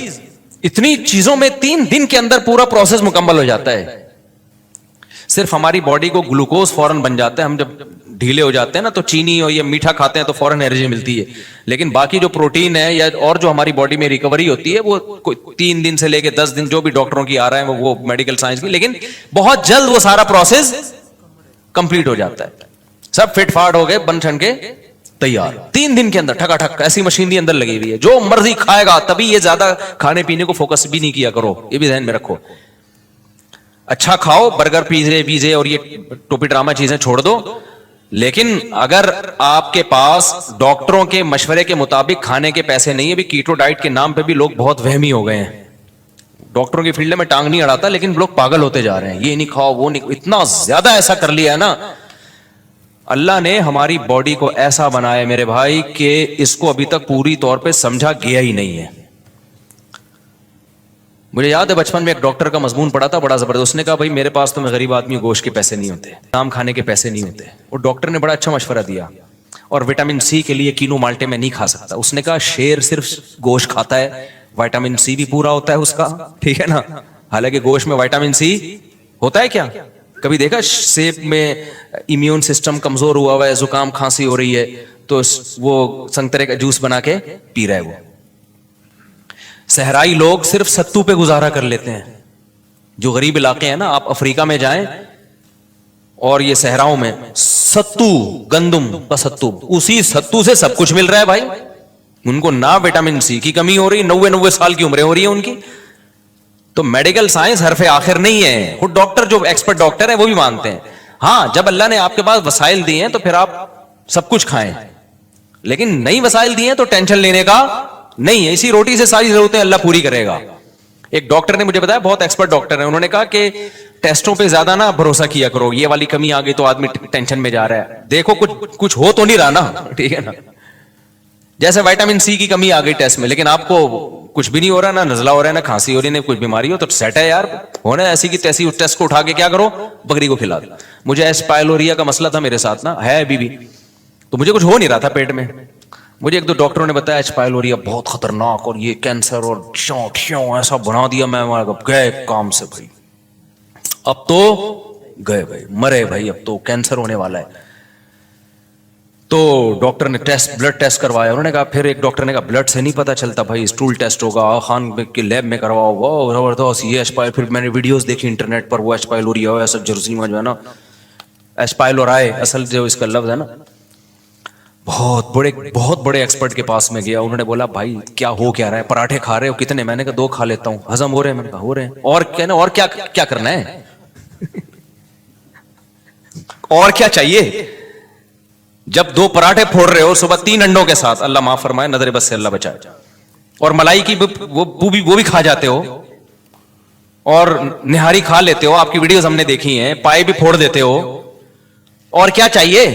اتنی چیزوں میں 3 دن کے اندر پورا پروسیس مکمل ہو جاتا ہے. صرف ہماری باڈی کو گلوکوز فوراً بن جاتا ہے. ہم جب ڈھیلے ہو جاتے ہیں نا تو چینی اور یہ میٹھا کھاتے ہیں تو فوراً انرجی ملتی ہے. لیکن باقی جو پروٹین ہے یا اور جو ہماری باڈی میں ریکوری ہوتی ہے وہ 3 دن سے لے کے 10 دن جو بھی ڈاکٹروں کی آ رہا ہے وہ میڈیکل سائنس کی، لیکن بہت جلد وہ سارا پروسیس کمپلیٹ ہو جاتا ہے. سب فٹ فاٹ ہو گئے، بن ٹھن کے تیار 3 دن کے اندر ٹھکا ٹھک. ایسی مشینری اندر لگی ہوئی ہے جو مرضی کھائے گا. تبھی یہ زیادہ کھانے پینے کو فوکس بھی نہیں کیا کرو، یہ بھی ذہن میں رکھو. اچھا کھاؤ، برگر پیزے اور یہ ٹوپی ڈرامہ چیزیں چھوڑ دو. لیکن اگر آپ کے پاس ڈاکٹروں کے مشورے کے مطابق کھانے کے پیسے نہیں ہے، بھی کیٹو ڈائٹ کے نام پہ بھی لوگ بہت وہمی ہو گئے ہیں. ڈاکٹروں کی فیلڈ میں ٹانگ نہیں اڑاتا لیکن لوگ پاگل ہوتے جا رہے ہیں. یہ نہیں کھاؤ، وہ نہیں، اتنا زیادہ ایسا کر لیا ہے نا. اللہ نے ہماری باڈی کو ایسا بنایا میرے بھائی کہ اس کو ابھی تک پوری طور پہ سمجھا گیا ہی نہیں ہے. مجھے یاد ہے بچپن میں ایک ڈاکٹر کا مضمون پڑھا تھا بڑا زبردست. اس نے کہا بھائی میرے پاس تو میں غریب آدمی ہوں، گوشت کے پیسے نہیں ہوتے، نام کھانے کے پیسے نہیں ہوتے. اور ڈاکٹر نے بڑا اچھا مشورہ دیا. اور وٹامن سی کے لیے کینو مالٹے میں نہیں کھا سکتا. اس نے کہا شیر صرف گوشت کھاتا ہے، وٹامن سی بھی پورا ہوتا ہے اس کا، ٹھیک ہے نا. حالانکہ گوشت میں وٹامن سی ہوتا ہے کیا؟ کبھی دیکھا سیب میں امیون سسٹم کمزور ہوا ہوا ہے، زکام کھانسی ہو رہی ہے تو وہ سنترے کا جوس بنا کے پی رہا ہے. وہ صحرائی لوگ صرف ستو پہ گزارا کر لیتے ہیں. جو غریب علاقے ہیں نا، آپ افریقہ میں جائیں اور یہ صحراؤں میں ستو، گندم کا ستو، اسی ستو سے سب کچھ مل رہا ہے بھائی. ان کو نہ وٹامن سی کی کمی ہو رہی، 90 سال کی عمریں ہو رہی ہیں ان کی. تو میڈیکل سائنس حرف آخر نہیں ہے. خود ڈاکٹر جو ایکسپرٹ ڈاکٹر ہیں وہ بھی مانتے ہیں. ہاں جب اللہ نے آپ کے پاس وسائل دیے ہیں تو پھر آپ سب کچھ کھائیں، لیکن نئی وسائل دیے ہیں تو ٹینشن لینے کا نہیں ہے. اسی روٹی سے ساری ضرورتیں اللہ پوری کرے گا. ایک ڈاکٹر نے مجھے بتایا، بہت ایکسپرٹ ڈاکٹر ہیں، انہوں نے کہا کہ ٹیسٹوں پہ زیادہ نہ بھروسہ کیا کرو، یہ والی کمی آ گئی تو آدمی ٹینشن میں جا رہا ہے. دیکھو کچھ ہو تو نہیں رہا نا، ٹھیک ہے نا. جیسے وٹامن سی کی کمی آ گئی ٹیسٹ میں، لیکن آپ کو کچھ بھی نہیں ہو رہا, نہ نزلہ ہو رہا ہے, نہ کھانسی ہو رہی ہے, نہ کچھ بیماری ہو, تو سیٹ ہے یار, ہونا ہے ایسی کی تیسی. ٹیسٹ کو اٹھا کے کیا کرو, بکری کو کھلا دو. مجھے ایس پائلوریا کا مسئلہ تھا میرے ساتھ نا, ہے ابھی بھی, تو مجھے کچھ ہو نہیں رہا تھا پیٹ میں. مجھے ایک دو ڈاکٹروں نے بتایا ایچ پائلوریا بہت خطرناک, اور یہ کینسر, اور ایسا بنا دیا. میں گئے کام سے بھائی, اب تو گئے بھائی, مرے بھائی, اب تو کینسر ہونے والا ہے. تو ڈاکٹر نے بلڈ ٹیسٹ کروایا. انہوں نے کہا, پھر ایک ڈاکٹر نے کہا بلڈ سے نہیں پتا چلتا بھائی, اسٹول ٹیسٹ ہوگا, خان کے لیب میں کرواؤ. وہ زبردست, یہ ایچ پائل. پھر میں نے ویڈیوز دیکھی انٹرنیٹ پر, وہ ایچ پائلوریا ہو, ایسا جرسی میں جو ہے نا, ایچ پائلورائے اصل جو اس کا لفظ ہے نا, بہت بڑے ایکسپرٹ کے پاس میں گیا. انہوں نے بولا بھائی کیا ہو کیا رہا ہے, پراٹھے کھا رہے ہو کتنے؟ میں نے کہا 2 کھا لیتا ہوں. ہضم ہو رہے ہیں؟ میں نے کہا ہو رہے ہیں. اور کیا نا, اور کیا کرنا ہے, اور کیا چاہیے؟ جب 2 پراٹھے پھوڑ رہے ہو صبح 3 انڈوں کے ساتھ, اللہ معاف فرمائے, نظر بس سے اللہ بچائے, اور ملائی کی وہ بھی کھا جاتے ہو, اور نہاری کھا لیتے ہو, آپ کی ویڈیوز ہم نے دیکھی ہیں, پائے بھی پھوڑ دیتے ہو, اور کیا چاہیے؟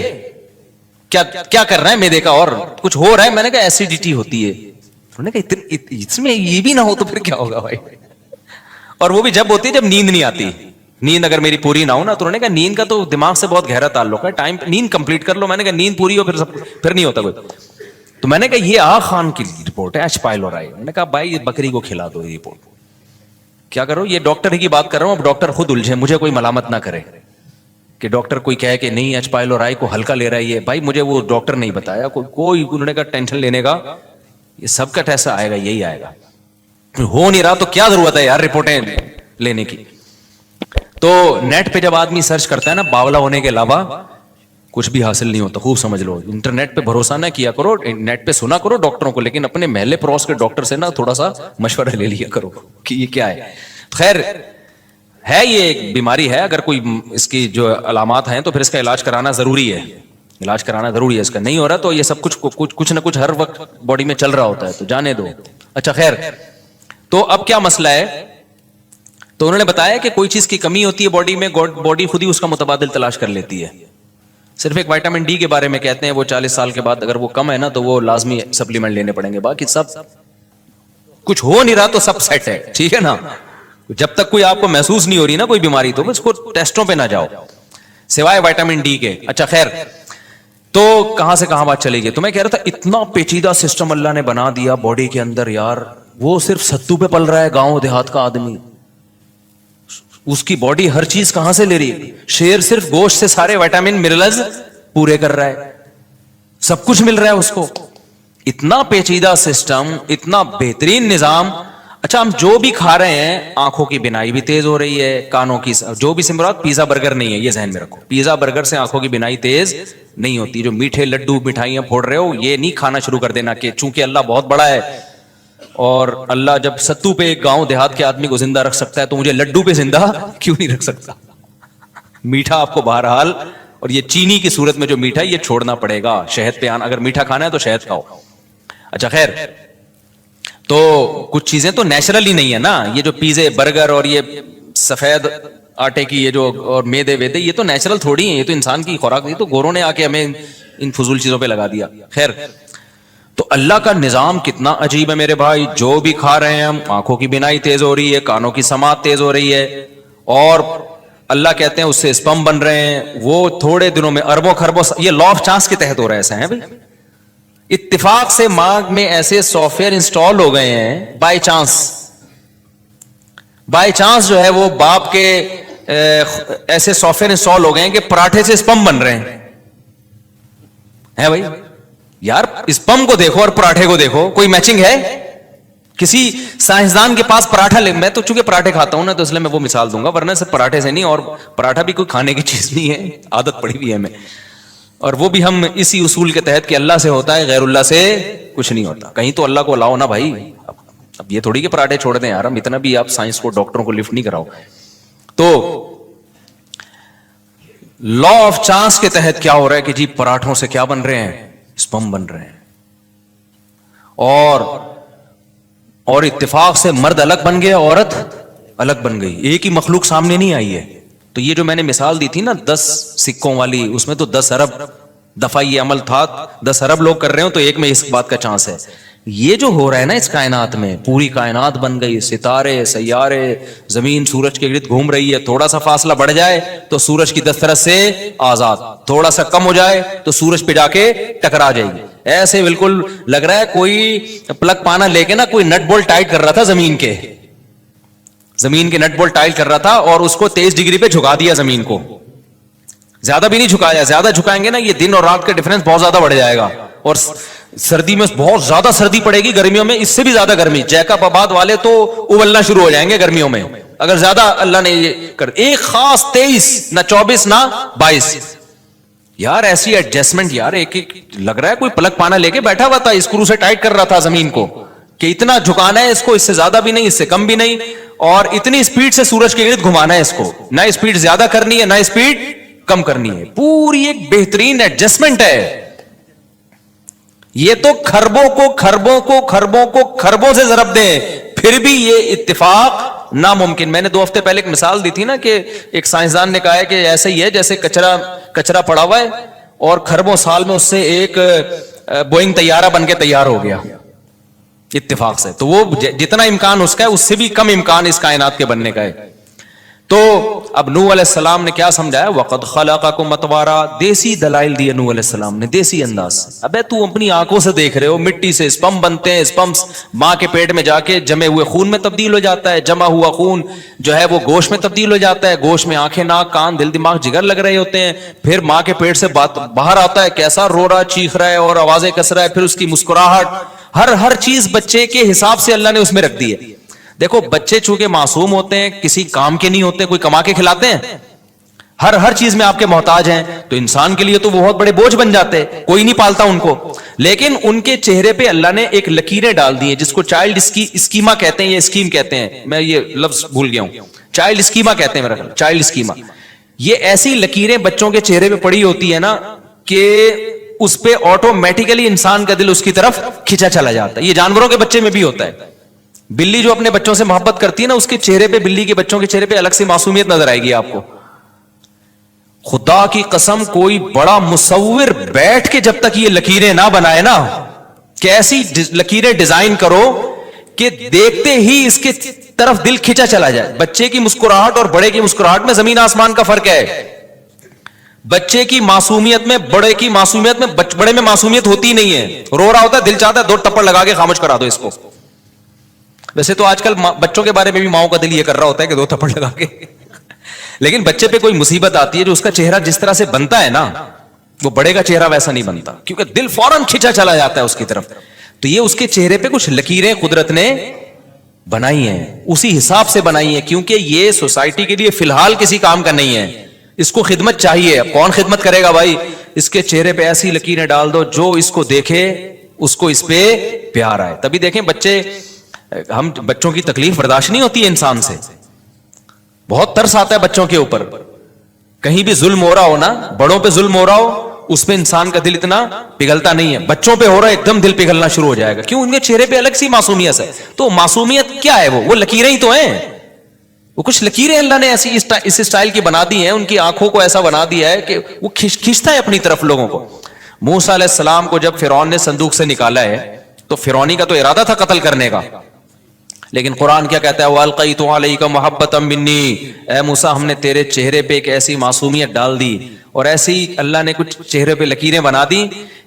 کیا کر رہا ہے میدے کا, اور کچھ ہو رہا ہے؟ میں نے کہا ایسیڈیٹی ہوتی ہے. انہوں نے کہا اس میں یہ بھی نہ ہو تو پھر کیا ہوگا بھائی؟ اور وہ بھی جب ہوتی ہے جب نیند نہیں آتی. نیند اگر میری پوری نہ ہو نا, تو انہوں نے کہا نیند کا تو دماغ سے بہت گہرا تعلق ہے, ٹائم پہ نیند کمپلیٹ کر لو. میں نے کہا نیند پوری ہو پھر نہیں ہوتا کوئی. تو میں نے کہا یہ آغا خان کی رپورٹ ہے, ایچ پائلورائے. میں نے کہا بھائی یہ بکری کو کھلا دو یہ رپورٹ. کیا کرو, یہ ڈاکٹر ہی کی بات کر رہا ہوں, اب ڈاکٹر خود الجھے, مجھے کوئی ملامت نہ کرے کہ ڈاکٹر کوئی کہے کہ نہیں ایچ پائلورائے کو ہلکا لے رہا ہے یہ. بھائی مجھے وہ ڈاکٹر نہیں بتایا کوئی. انہوں نے کہا ٹینشن لینے کا, یہ سب کا ٹیسٹ آئے گا, یہی آئے گا. ہو نہیں رہا تو کیا ضرورت ہے یار رپورٹیں لینے کی. تو نیٹ پہ جب آدمی سرچ کرتا ہے نا, باولا ہونے کے علاوہ کچھ بھی حاصل نہیں ہوتا. خوب سمجھ لو, انٹرنیٹ پہ بھروسہ نہ کیا کرو, نیٹ پہ سنا کرو ڈاکٹروں کو, لیکن اپنے محلے پڑوس کے ڈاکٹر سے نا تھوڑا سا مشورہ لے لیا کرو کہ یہ کیا ہے. خیر ہے, یہ ایک بیماری ہے, اگر کوئی اس کی جو علامات ہیں تو پھر اس کا علاج کرانا ضروری ہے. علاج کرانا ضروری ہے. اس کا نہیں ہو رہا تو یہ سب کچھ نہ کچھ ہر وقت باڈی میں چل رہا ہوتا ہے, تو جانے دو. اچھا خیر, تو اب کیا مسئلہ ہے؟ تو انہوں نے بتایا کہ کوئی چیز کی کمی ہوتی ہے باڈی میں, باڈی خود ہی اس کا متبادل تلاش کر لیتی ہے. صرف ایک وائٹامن ڈی کے بارے میں کہتے ہیں, وہ 40 سال کے بعد اگر وہ کم ہے نا تو وہ لازمی سپلیمنٹ لینے پڑیں گے. باقی سب کچھ ہو نہیں رہا تو سب سیٹ ہے, ٹھیک ہے نا. جب تک کوئی آپ کو محسوس نہیں ہو رہی نا کوئی بیماری, تو اس کو ٹیسٹوں پہ نہ جاؤ سوائے وائٹامن ڈی کے. اچھا خیر, تو کہاں سے کہاں بات چلے گی. تو میں کہہ رہا تھا اتنا پیچیدہ سسٹم اللہ نے بنا دیا باڈی کے اندر یار. وہ صرف ستو پہ پل رہا ہے گاؤں دیہات کا آدمی, اس کی باڈی ہر چیز کہاں سے لے رہی ہے؟ شیر صرف گوشت سے سارے وائٹامن منرلز پورے کر رہا ہے, سب کچھ مل رہا ہے اس کو. اتنا پیچیدہ سسٹم, اتنا بہترین نظام. اچھا ہم جو بھی کھا رہے ہیں, آنکھوں کی بینائی بھی تیز ہو رہی ہے, کانوں کی, جو بھی سمرات, پیزا برگر نہیں ہے, یہ ذہن میں رکھو. پیزا برگر سے آنکھوں کی بینائی تیز نہیں ہوتی. جو میٹھے لڈو مٹھائیاں پھوڑ رہے ہو, یہ نہیں کھانا شروع کر دینا کہ چونکہ اللہ بہت بڑا ہے, اور اللہ جب ستو پہ ایک گاؤں دیہات کے آدمی کو زندہ رکھ سکتا ہے تو مجھے لڈو پہ زندہ کیوں نہیں رکھ سکتا. میٹھا آپ کو بہرحال, اور یہ چینی کی صورت میں جو میٹھا ہے یہ چھوڑنا پڑے گا. شہد پہ اگر میٹھا کھانا ہے تو شہد کھاؤ. اچھا خیر, تو کچھ چیزیں تو نیچرل ہی نہیں ہے نا. یہ جو پیزے برگر اور یہ سفید آٹے کی یہ جو اور میدے ویدے, یہ تو نیچرل تھوڑی ہیں, یہ تو انسان کی خوراک تھی. تو گوروں نے آ کے ہمیں ان فضول چیزوں پہ لگا دیا. خیر, تو اللہ کا نظام کتنا عجیب ہے میرے بھائی. جو بھی کھا رہے ہیں ہم, آنکھوں کی بینائی تیز ہو رہی ہے, کانوں کی سماعت تیز ہو رہی ہے, اور اللہ کہتے ہیں اس سے اسپم بن رہے ہیں. وہ تھوڑے دنوں میں اربوں خربوں, یہ لا آف چانس کے تحت ہو رہا ہے. ایسا ہے بھائی, اتفاق سے ماغ میں ایسے سافٹ ویئر انسٹال ہو گئے ہیں, بائی چانس جو ہے وہ باپ کے ایسے سافٹ ویئر انسٹال ہو گئے ہیں کہ پراٹھے سے اسپم بن رہے ہیں بھائی. یار اسپم کو دیکھو اور پراٹھے کو دیکھو, کوئی میچنگ ہے؟ کسی سائنسدان کے پاس پراٹھا میں تو چونکہ پراٹھے کھاتا ہوں نا تو اس لیے میں وہ مثال دوں گا, ورنہ صرف پراٹھے سے نہیں. اور پراٹھا بھی کوئی کھانے کی چیز نہیں ہے, عادت پڑی ہوئی ہے ہمیں, اور وہ بھی ہم اسی اصول کے تحت کہ اللہ سے ہوتا ہے, غیر اللہ سے کچھ نہیں ہوتا. کہیں تو اللہ کو لاؤ نا بھائی. اب یہ تھوڑی کہ پراٹھے چھوڑ دیں یار, ہم اتنا بھی آپ سائنس کو, ڈاکٹروں کو لفٹ نہیں کراؤ. تو لا آف چانس کے تحت کیا ہو رہا ہے کہ جی پراٹھوں سے کیا بن رہے ہیں, اسپم بن رہے ہیں. اور اتفاق سے مرد الگ بن گیا, عورت الگ بن گئی, ایک ہی مخلوق سامنے نہیں آئی ہے. تو یہ جو میں نے مثال دی تھی نا 10 سکوں والی, اس میں تو 10 ارب دفعہ یہ عمل تھا, 10 ارب لوگ کر رہے ہو تو ایک میں اس بات کا چانس ہے. یہ جو ہو رہا ہے نا اس کائنات میں، پوری کائنات بن گئی، ستارے سیارے، زمین سورج کے گرد گھوم رہی ہے، تھوڑا سا فاصلہ بڑھ جائے تو سورج کی دسترس سے آزاد، تھوڑا سا کم ہو جائے تو سورج پہ جا کے ٹکرا جائے گی. ایسے بالکل لگ رہا ہے کوئی پلگ پانا لے کے نا کوئی نٹ بولٹ ٹائٹ کر رہا تھا زمین کے نٹ بولٹ ٹائٹ کر رہا تھا اور اس کو 23 ڈگری پہ جھکا دیا زمین کو. زیادہ بھی نہیں جھکایا، زیادہ جھکائیں گے نا یہ دن اور رات کا ڈفرنس بہت زیادہ بڑھ جائے گا، اور سردی میں بہت زیادہ سردی پڑے گی، گرمیوں میں اس سے بھی زیادہ گرمی. جیکب آباد والے تو ابلنا شروع ہو جائیں گے گرمیوں میں اگر زیادہ اللہ نے یہ کر. ایک خاص 23 نہ 24 نہ 22. یار ایسی ایڈجسٹمنٹ، یار ایک لگ رہا ہے کوئی پلک پانا لے کے بیٹھا ہوا تھا، اسکرو سے ٹائٹ کر رہا تھا زمین کو کہ اتنا جھکانا ہے اس کو، اس سے زیادہ بھی نہیں اس سے کم بھی نہیں، اور اتنی اسپیڈ سے سورج کے گرد گھمانا ہے اس کو، نہ اسپیڈ زیادہ کرنی ہے نہ اسپیڈ کم کرنی ہے. پوری ایک بہترین ایڈجسٹمنٹ ہے. یہ تو خربوں سے ضرب دیں پھر بھی یہ اتفاق ناممکن. میں نے 2 ہفتے پہلے ایک مثال دی تھی نا کہ ایک سائنسدان نے کہا ہے کہ ایسا ہی ہے جیسے کچرا پڑا ہوا ہے اور خربوں سال میں اس سے ایک بوئنگ طیارہ بن کے تیار ہو گیا اتفاق سے. تو وہ جتنا امکان اس کا ہے اس سے بھی کم امکان اس کائنات کے بننے کا ہے. تو اب نوح علیہ السلام نے کیا سمجھایا؟ وَقَدْ خَلَقَكُمْ أَطْوَارًا. دیسی دلائل دیے نوح علیہ السلام نے، دیسی انداز. ابے تو اپنی آنکھوں سے دیکھ رہے ہو مٹی سے اسپم بنتے ہیں، اسپمس ماں کے پیٹ میں جا کے جمے ہوئے خون میں تبدیل ہو جاتا ہے، جمع ہوا خون جو ہے وہ گوشت میں تبدیل ہو جاتا ہے، گوشت میں آنکھیں ناک کان دل دماغ جگر لگ رہے ہوتے ہیں، پھر ماں کے پیٹ سے باہر آتا ہے کیسا رو رہا چیخ رہا ہے اور آوازیں کس رہا ہے، پھر اس کی مسکراہٹ، ہر چیز بچے کے حساب سے اللہ نے اس میں رکھ دی ہے. دیکھو بچے چونکہ معصوم ہوتے ہیں، کسی کام کے نہیں ہوتے، کوئی کما کے کھلاتے ہیں، ہر چیز میں آپ کے محتاج ہیں، تو انسان کے لیے تو وہ بہت بڑے بوجھ بن جاتے، کوئی نہیں پالتا ان کو. لیکن ان کے چہرے پہ اللہ نے ایک لکیریں ڈال دی ہیں جس کو چائلڈ اسکیما کہتے ہیں، یہ اسکیم کہتے ہیں، میں یہ لفظ بھول گیا ہوں، چائلڈ اسکیما کہتے ہیں میرا خیال، چائلڈ اسکیما. یہ ایسی لکیریں بچوں کے چہرے پہ پڑی ہوتی ہے نا کہ اس پہ آٹومیٹیکلی انسان کا دل اس کی طرف کھینچا چلا جاتا ہے. یہ جانوروں کے بچے میں بھی ہوتا ہے. بلی جو اپنے بچوں سے محبت کرتی ہے نا، اس کے چہرے پہ، بلی کے بچوں کے چہرے پہ الگ سے معصومیت نظر آئے گی آپ کو. خدا کی قسم کوئی بڑا مصور بیٹھ کے جب تک یہ لکیریں نہ بنائے نا، کہ ایسی لکیریں ڈیزائن کرو کہ دیکھتے ہی اس کے طرف دل کھینچا چلا جائے. بچے کی مسکراہٹ اور بڑے کی مسکراہٹ میں زمین آسمان کا فرق ہے. بچے کی معصومیت میں، بڑے کی معصومیت میں، بڑے میں معصومیت ہوتی نہیں ہے، رو رہا ہوتا ہے، دل چاہتا ہے 2 تپڑ لگا کے خاموش کرا دو اس کو. ویسے تو آج کل بچوں کے بارے میں بھی ماؤں کا دل یہ کر رہا ہوتا ہے کہ 2 تھپڑ لگا کے، لیکن بچے پہ کوئی مصیبت آتی ہے جو اس کا چہرہ جس طرح سے بنتا ہے نا، وہ بڑے کا چہرہ ویسا نہیں بنتا، کیونکہ دل فوراً کھینچا چلا جاتا ہے اس کی طرف. تو یہ اس کے چہرے پہ کچھ لکیریں قدرت نے بنائی ہیں، اسی حساب سے بنائی ہیں، کیونکہ یہ سوسائٹی کے لیے فی الحال کسی کام کا نہیں ہے، اس کو خدمت چاہیے. اب کون خدمت کرے گا بھائی؟ اس کے چہرے پہ ایسی لکیریں ڈال دو جو اس کو دیکھے اس کو اس پہ پیار آئے. تبھی دیکھیں ہم بچوں کی تکلیف برداشت نہیں ہوتی ہے انسان سے، بہت ترس آتا ہے بچوں کے اوپر. کہیں بھی ظلم ہو رہا ہو نا، بڑوں پہ ظلم ہو رہا ہو، اس پہ انسان کا دل اتنا پگھلتا نہیں ہے. بچوں پہ ہو رہا ہے ایک دم دل پگھلنا شروع ہو جائے گا. کیوں؟ ان کے چہرے پہ الگ سی معصومیت ہے. تو معصومیت کیا ہے؟ وہ لکیریں ہی تو ہیں. وہ کچھ لکیریں اللہ نے ایسی اس اسٹائل کی بنا دی ہیں، ان کی آنکھوں کو ایسا بنا دیا ہے کہ وہ کھینچتا ہے اپنی طرف لوگوں کو. موسیٰ علیہ السلام کو جب فرعون نے صندوق سے نکالا ہے تو فرعونی کا تو ارادہ تھا قتل کرنے کا، لیکن قرآن کیا کہتا ہے؟ وَأَلْقَيْتُ عَلَيْكَ مَحَبَّةً مِّنِّي. اے موسیٰ ہم نے تیرے چہرے پہ ایک ایسی معصومیت ڈال دی اور ایسی اللہ نے کچھ چہرے پہ لکیریں بنا دی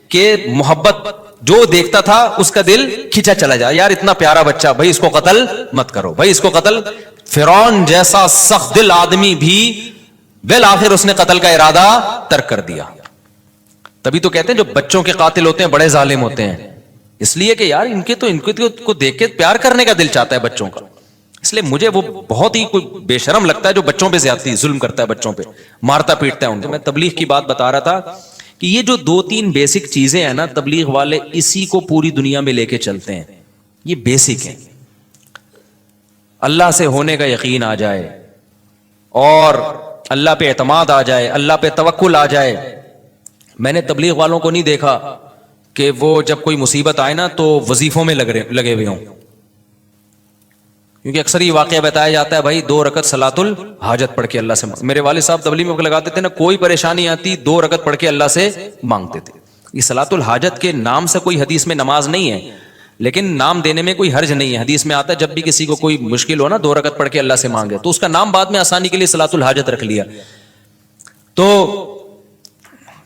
کہ محبت جو دیکھتا تھا اس کا دل کھینچا چلا جائے. یار اتنا پیارا بچہ، بھائی اس کو قتل مت کرو، بھائی اس کو قتل. فرعون جیسا سخت دل آدمی بھی بالآخر اس نے قتل کا ارادہ ترک کر دیا. تبھی تو کہتے ہیں جو بچوں کے قاتل ہوتے ہیں بڑے ظالم ہوتے ہیں، اس لیے کہ یار ان کو دیکھ کے پیار کرنے کا دل چاہتا ہے بچوں کا. اس لیے مجھے وہ بہت ہی کوئی بے شرم لگتا ہے جو بچوں پہ زیادتی ظلم کرتا ہے، بچوں پہ مارتا پیٹتا ہے ان کو. میں تبلیغ کی بات بتا رہا تھا کہ یہ جو 2-3 بیسک چیزیں ہیں نا، تبلیغ والے اسی کو پوری دنیا میں لے کے چلتے ہیں. یہ بیسک ہے. اللہ سے ہونے کا یقین آ جائے اور اللہ پہ اعتماد آ جائے، اللہ پہ توکل آ جائے. میں نے تبلیغ والوں کو نہیں دیکھا کہ وہ جب کوئی مصیبت آئے نا تو وظیفوں میں لگے ہوئے ہوں، کیونکہ اکثر یہ واقعہ بتایا جاتا ہے بھائی 2 رکعت صلاۃ الحاجت پڑھ کے اللہ سے میرے والد صاحب تبلیغ میں لگاتے تھے نا، کوئی پریشانی آتی 2 رکعت پڑھ کے اللہ سے مانگتے تھے. یہ صلاۃ الحاجت کے نام سے کوئی حدیث میں نماز نہیں ہے، لیکن نام دینے میں کوئی حرج نہیں ہے. حدیث میں آتا ہے جب بھی کسی کو کوئی مشکل ہو نا 2 رکعت پڑھ کے اللہ سے مانگے, تو اس کا نام بعد میں آسانی کے لیے صلاۃ الحاجت رکھ لیا. تو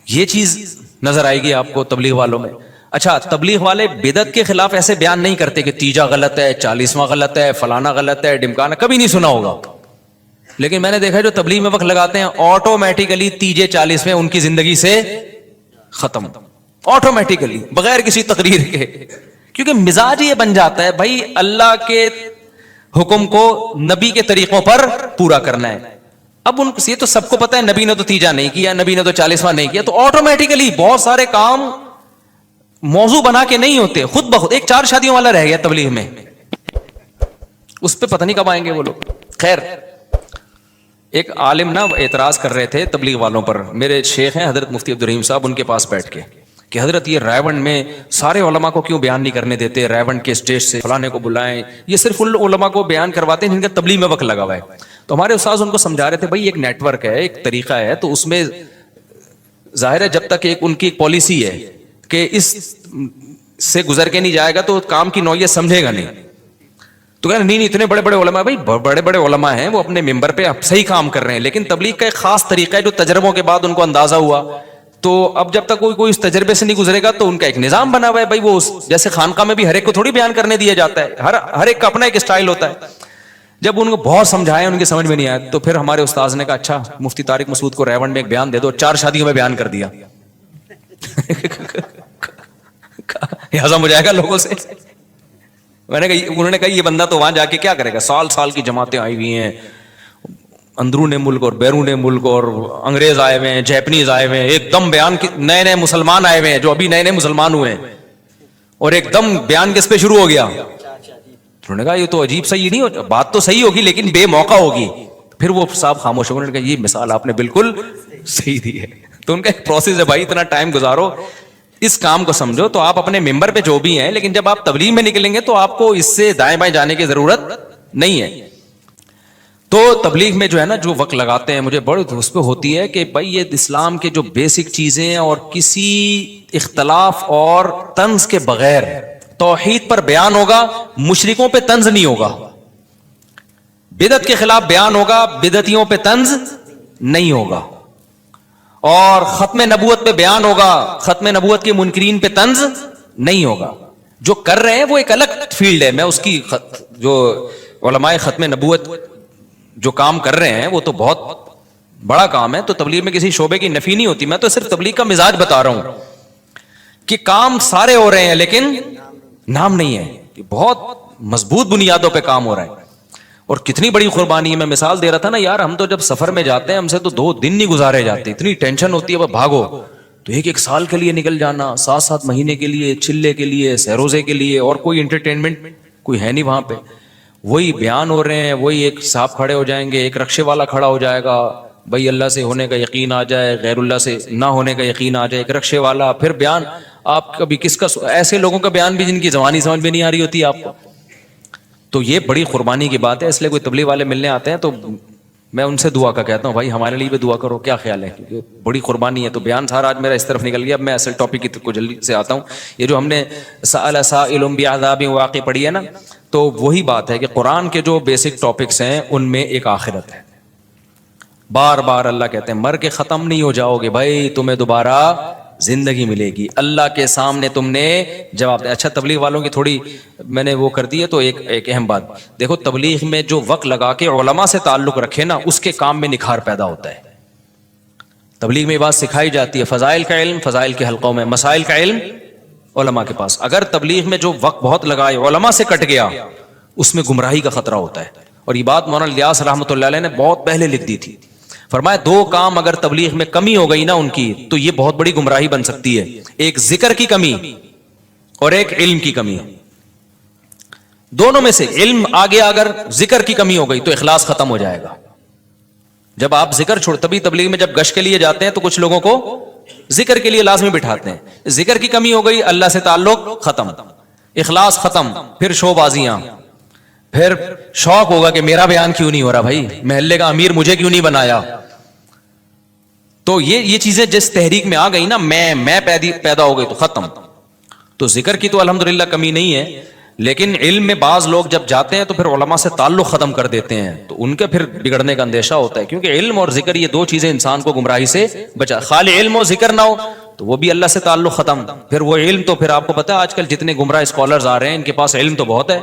یہ چیز نظر آئے گی آپ کو تبلیغ والوں میں. اچھا, تبلیغ والے بدعت کے خلاف ایسے بیان نہیں کرتے کہ تیجا غلط ہے, 40واں غلط ہے, فلانا غلط ہے, ڈمکانا, کبھی نہیں سنا ہوگا. لیکن میں نے دیکھا جو تبلیغ میں وقت لگاتے ہیں آٹومیٹیکلی تیجے 40 میں ان کی زندگی سے ختم, آٹومیٹیکلی بغیر کسی تقریر کے, کیونکہ مزاج یہ بن جاتا ہے بھائی اللہ کے حکم کو نبی کے طریقوں پر پورا کرنا ہے. اب ان یہ تو سب کو پتا ہے نبی نے تو تیجا نہیں کیا, نبی نے تو 40واں نہیں کیا, تو آٹومیٹیکلی بہت سارے کام موضوع بنا کے نہیں ہوتے, خود بخود. ایک 4 شادیوں والا رہ گیا تبلیغ میں, اس پہ پتہ نہیں کب آئیں گے وہ لوگ. خیر, ایک عالم نا اعتراض کر رہے تھے تبلیغ والوں پر. میرے شیخ ہیں حضرت مفتی عبدالرحیم صاحب, ان کے پاس بیٹھ کے کہ حضرت یہ رائے میں سارے علماء کو کیوں بیان نہیں کرنے دیتے, رائے کے اسٹیج سے فلانے کو بلائیں, یہ صرف ان علماء کو بیان کرواتے ہیں جن کا تبلیغ میں وقت لگا ہوا ہے. تو ہمارے استاذ ان کو سمجھا رہے تھے بھائی ایک نیٹ ورک ہے, ایک طریقہ ہے, تو اس میں ظاہر ہے جب تک ایک ان کی ایک پالیسی ہے کہ اس سے گزر کے نہیں جائے گا تو کام کی نوعیت سمجھے گا نہیں. تو کہنا نہیں اتنے بڑے بڑے علماء, بھائی بڑے بڑے علماء ہیں, وہ اپنے ممبر پہ صحیح کام کر رہے ہیں, لیکن تبلیغ کا ایک خاص طریقہ ہے جو تجربوں کے بعد ان کو اندازہ ہوا. تو اب جب تک کوئی اس تجربے سے نہیں گزرے گا تو ان کا ایک نظام بنا ہوا ہے بھائی. وہ جیسے خانقاہ میں بھی ہر ایک کو تھوڑی بیان کرنے دیا جاتا ہے, ہر ایک کا اپنا ایک اسٹائل ہوتا ہے. جب ان کو بہت سمجھایا ان کی سمجھ میں نہیں آیا, تو پھر ہمارے استاذ نے کہا اچھا مفتی طارق مسعود کو ریونڈ میں ایک بیان دے دو, 4 شادیوں میں بیان کر دیا. ہضم ہو جائے گا لوگوں سے. میں نے کہا, انہوں نے کہا یہ بندہ تو وہاں جا کے کیا کرے گا, سال سال کی جماعتیں آئی ہوئی ہیں اندرون ملک اور بیرون ملک, اور انگریز آئے ہوئے ہیں, جیپنیز آئے ہوئے ہیں, ایک دم بیان نئے نئے مسلمان آئے ہوئے ہیں جو ابھی نئے نئے مسلمان ہوئے ہیں, اور ایک دم بیان کس پہ شروع ہو گیا. انہوں نے کہا یہ تو عجیب صحیح نہیں ہو, بات تو صحیح ہوگی لیکن بے موقع ہوگی. پھر وہ صاحب خاموش ہو گئے, انہوں نے کہا یہ مثال آپ نے بالکل صحیح دی ہے. تو ان کا ایک پروسیس ہے بھائی, اتنا ٹائم گزارو, اس کام کو سمجھو. تو آپ اپنے ممبر پہ جو بھی ہیں, لیکن جب آپ تبلیغ میں نکلیں گے تو آپ کو اس سے دائیں بائیں جانے کی ضرورت نہیں ہے. تو تبلیغ میں جو ہے نا جو وقت لگاتے ہیں, مجھے بڑی اس پہ ہوتی ہے کہ بھائی یہ اسلام کے جو بیسک چیزیں ہیں اور کسی اختلاف اور طنز کے بغیر توحید پر بیان ہوگا, مشرکوں پہ طنز نہیں ہوگا. بدعت کے خلاف بیان ہوگا, بدعتیوں پہ طنز نہیں ہوگا. اور ختم نبوت پہ بیان ہوگا, ختم نبوت کے منکرین پہ طنز نہیں ہوگا. جو کر رہے ہیں وہ ایک الگ فیلڈ ہے, میں اس کی جو علماء ختم نبوت جو کام کر رہے ہیں وہ تو بہت بڑا کام ہے. تو تبلیغ میں کسی شعبے کی نفی نہیں ہوتی, میں تو صرف تبلیغ کا مزاج بتا رہا ہوں کہ کام سارے ہو رہے ہیں لیکن نام نہیں ہے. بہت مضبوط بنیادوں پہ کام ہو رہا ہے, اور کتنی بڑی قربانی ہے. میں مثال دے رہا تھا نا یار, ہم تو جب سفر میں جاتے ہیں ہم سے تو 2 دن نہیں گزارے جاتے, اتنی ٹینشن ہوتی ہے, وہ بھاگو تو 1 سال کے لیے نکل جانا, 7 مہینے کے لیے, چلے کے لیے, سہروزے کے لیے, اور کوئی انٹرٹینمنٹ کوئی ہے نہیں وہاں پہ. وہی بیان ہو رہے ہیں, وہی ایک صاحب کھڑے ہو جائیں گے, ایک رکشے والا کھڑا ہو جائے گا, بھائی اللہ سے ہونے کا یقین آ جائے, غیر اللہ سے نہ ہونے کا یقین آ جائے, ایک رکشے والا. پھر بیان آپ کبھی کس کا, ایسے لوگوں کا بیان بھی جن کی زبانی سمجھ میں نہیں آ رہی ہوتی آپ کو. تو یہ بڑی قربانی کی بات ہے. اس لیے کوئی تبلیغ والے ملنے آتے ہیں تو میں ان سے دعا کا کہتا ہوں بھائی ہمارے لیے بھی دعا کرو, کیا خیال ہے, کیونکہ بڑی قربانی ہے. تو بیان سارا آج میرا اس طرف نکل گیا. اب میں اصل ٹاپک کی کو جلدی سے آتا ہوں. یہ جو ہم نے سأل سائل بعذاب واقع پڑھی ہے نا, تو وہی بات ہے کہ قرآن کے جو بیسک ٹاپکس ہیں ان میں ایک آخرت ہے. بار بار اللہ کہتے ہیں مر کے ختم نہیں ہو جاؤ گے بھائی, تمہیں دوبارہ زندگی ملے گی. اللہ کے سامنے تم نے جواب دیا. اچھا تبلیغ والوں کی تھوڑی میں نے وہ کر دی ہے, تو ایک اہم بات دیکھو, تبلیغ میں جو وقت لگا کے علماء سے تعلق رکھے نا, اس کے کام میں نکھار پیدا ہوتا ہے. تبلیغ میں یہ بات سکھائی جاتی ہے, فضائل کا علم فضائل کے حلقوں میں, مسائل کا علم علماء کے پاس. اگر تبلیغ میں جو وقت بہت لگائے علماء سے کٹ گیا, اس میں گمراہی کا خطرہ ہوتا ہے. اور یہ بات مولانا الیاس رحمۃ اللہ علیہ نے بہت پہلے لکھ دی تھی. فرمایا 2 کام اگر تبلیغ میں کمی ہو گئی نا ان کی, تو یہ بہت بڑی گمراہی بن سکتی ہے. ایک ذکر کی کمی اور ایک علم کی کمی. دونوں میں سے علم آگے, اگر ذکر کی کمی ہو گئی تو اخلاص ختم ہو جائے گا. جب آپ ذکر چھوڑ, تبھی تبلیغ میں جب گشت کے لیے جاتے ہیں تو کچھ لوگوں کو ذکر کے لیے لازمی بٹھاتے ہیں. ذکر کی کمی ہو گئی, اللہ سے تعلق ختم, اخلاص ختم, پھر شو بازیاں, پھر شوق ہوگا کہ میرا بیان کیوں نہیں ہو رہا بھائی, محلے کا امیر مجھے کیوں نہیں بنایا. تو یہ چیزیں جس تحریک میں آ گئی نا, میں پیدا ہو گئی تو ختم. تو ذکر کی تو الحمدللہ کمی نہیں ہے، لیکن علم میں بعض لوگ جب جاتے ہیں تو پھر علماء سے تعلق ختم کر دیتے ہیں، تو ان کے پھر بگڑنے کا اندیشہ ہوتا ہے، کیونکہ علم اور ذکر یہ دو چیزیں انسان کو گمراہی سے بچا. خالی علم و ذکر نہ ہو تو وہ بھی اللہ سے تعلق ختم. پھر وہ علم تو پھر آپ کو پتا ہے آج کل جتنے گمراہ اسکالرز آ رہے ہیں ان کے پاس علم تو بہت ہے،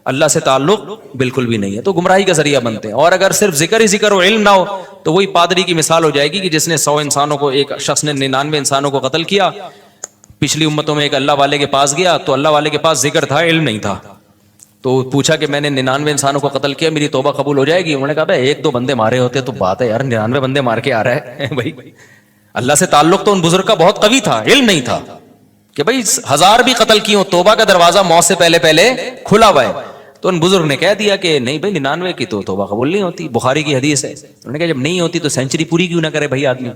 اللہ سے تعلق بالکل بھی نہیں ہے، تو گمراہی کا ذریعہ بنتے ہیں. اور اگر صرف ذکر ہی ذکر ہو علم نہ ہو تو وہی پادری کی مثال ہو جائے گی کہ جس نے 100 انسانوں کو، ایک شخص نے 99 انسانوں کو قتل کیا. پچھلی امتوں میں ایک اللہ والے کے پاس گیا تو اللہ والے کے پاس ذکر تھا، علم نہیں تھا. تو پوچھا کہ میں نے 99 انسانوں کو قتل کیا، میری توبہ قبول ہو جائے گی؟ انہوں نے کہا بھائی 1-2 بندے مارے ہوتے تو بات ہے یار، 99 بندے مار کے آ رہا ہے بھائی. اللہ سے تعلق تو ان بزرگ کا بہت قوی تھا، علم نہیں تھا کہ بھائی 1000 بھی قتل کیوں، توبہ کا دروازہ موت سے پہلے پہلے کھلا ہوا ہے. تو ان بزرگ نے کہہ دیا کہ نہیں بھائی 99 کی تو توبہ قبول نہیں ہوتی، بخاری کی حدیث ہے. انہوں نے کہا جب نہیں ہوتی تو سینچری پوری کیوں نہ کرے بھائی آدمی؟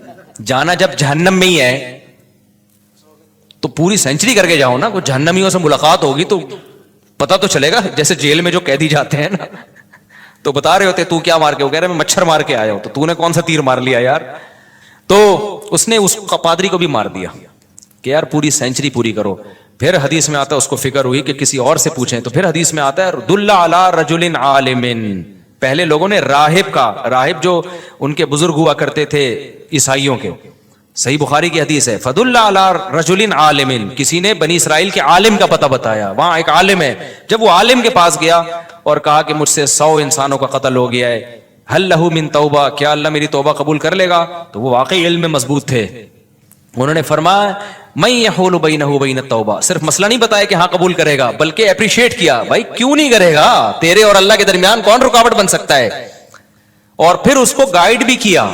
جانا جب جہنم میں ہی ہے تو پوری سینچری کر کے جاؤ نا. کوئی جہنمیوں سے ملاقات ہوگی تو پتہ تو چلے گا، جیسے جیل میں جو قیدی جاتے ہیں نا تو بتا رہے ہوتے تو کیا مار کے، وہ کہہ رہے میں مچھر مار کے آیا ہوں. تو نے کون سا تیر مار لیا یار؟ تو اس نے اس پادری کو بھی مار دیا کہ یار پوری سینچری پوری کرو. پھر حدیث میں آتا ہے اس کو فکر ہوئی کہ کسی اور سے پوچھیں، تو پھر حدیث میں آتا ہے دل علی رجل عالم. پہلے لوگوں نے راہب کا، راہب جو ان کے بزرگ ہوا کرتے تھے عیسائیوں کے، صحیح بخاری کی حدیث ہے فدل علی رجل عالم، کسی نے بنی اسرائیل کے عالم کا پتہ بتایا، وہاں ایک عالم ہے. جب وہ عالم کے پاس گیا اور کہا کہ مجھ سے 100 انسانوں کا قتل ہو گیا ہے، حل لہ من توبہ، کیا اللہ میری توبہ قبول کر لے گا؟ تو وہ واقعی علم میں مضبوط تھے. انہوں نے فرمایا من یحول بینہ وبین التوبہ، صرف مسئلہ نہیں بتایا کہ ہاں قبول کرے گا، بلکہ اپریشیٹ کیا بھائی کیوں نہیں کرے گا، تیرے اور اللہ کے درمیان کون رکاوٹ بن سکتا ہے. اور پھر اس کو گائیڈ بھی کیا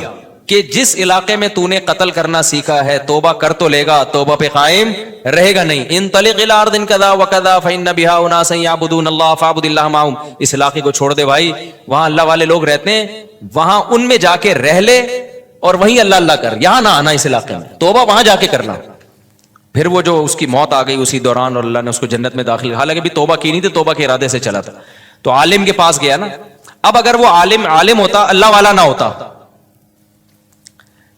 کہ جس علاقے میں تو نے قتل کرنا سیکھا ہے توبہ کر تو لے گا، توبہ پہ قائم رہے گا نہیں. انطلق الی ارض کذا وکذا فإن بها اناسا یعبدون اللہ فاعبد اللہ معهم، اس علاقے کو چھوڑ دے بھائی، وہاں اللہ والے لوگ رہتے ہیں، وہاں ان میں جا کے رہ لے اور وہیں اللہ اللہ کر، یہاں نہ آنا اس علاقے میں، توبہ وہاں جا کے کرنا. پھر وہ جو اس کی موت آ گئی اسی دوران اور اللہ نے اس کو جنت میں داخل، حالانکہ بھی توبہ کی نہیں تھی، توبہ کے ارادے سے چلا تھا. تو عالم کے پاس گیا نا. اب اگر وہ عالم ہوتا، اللہ والا نہ ہوتا،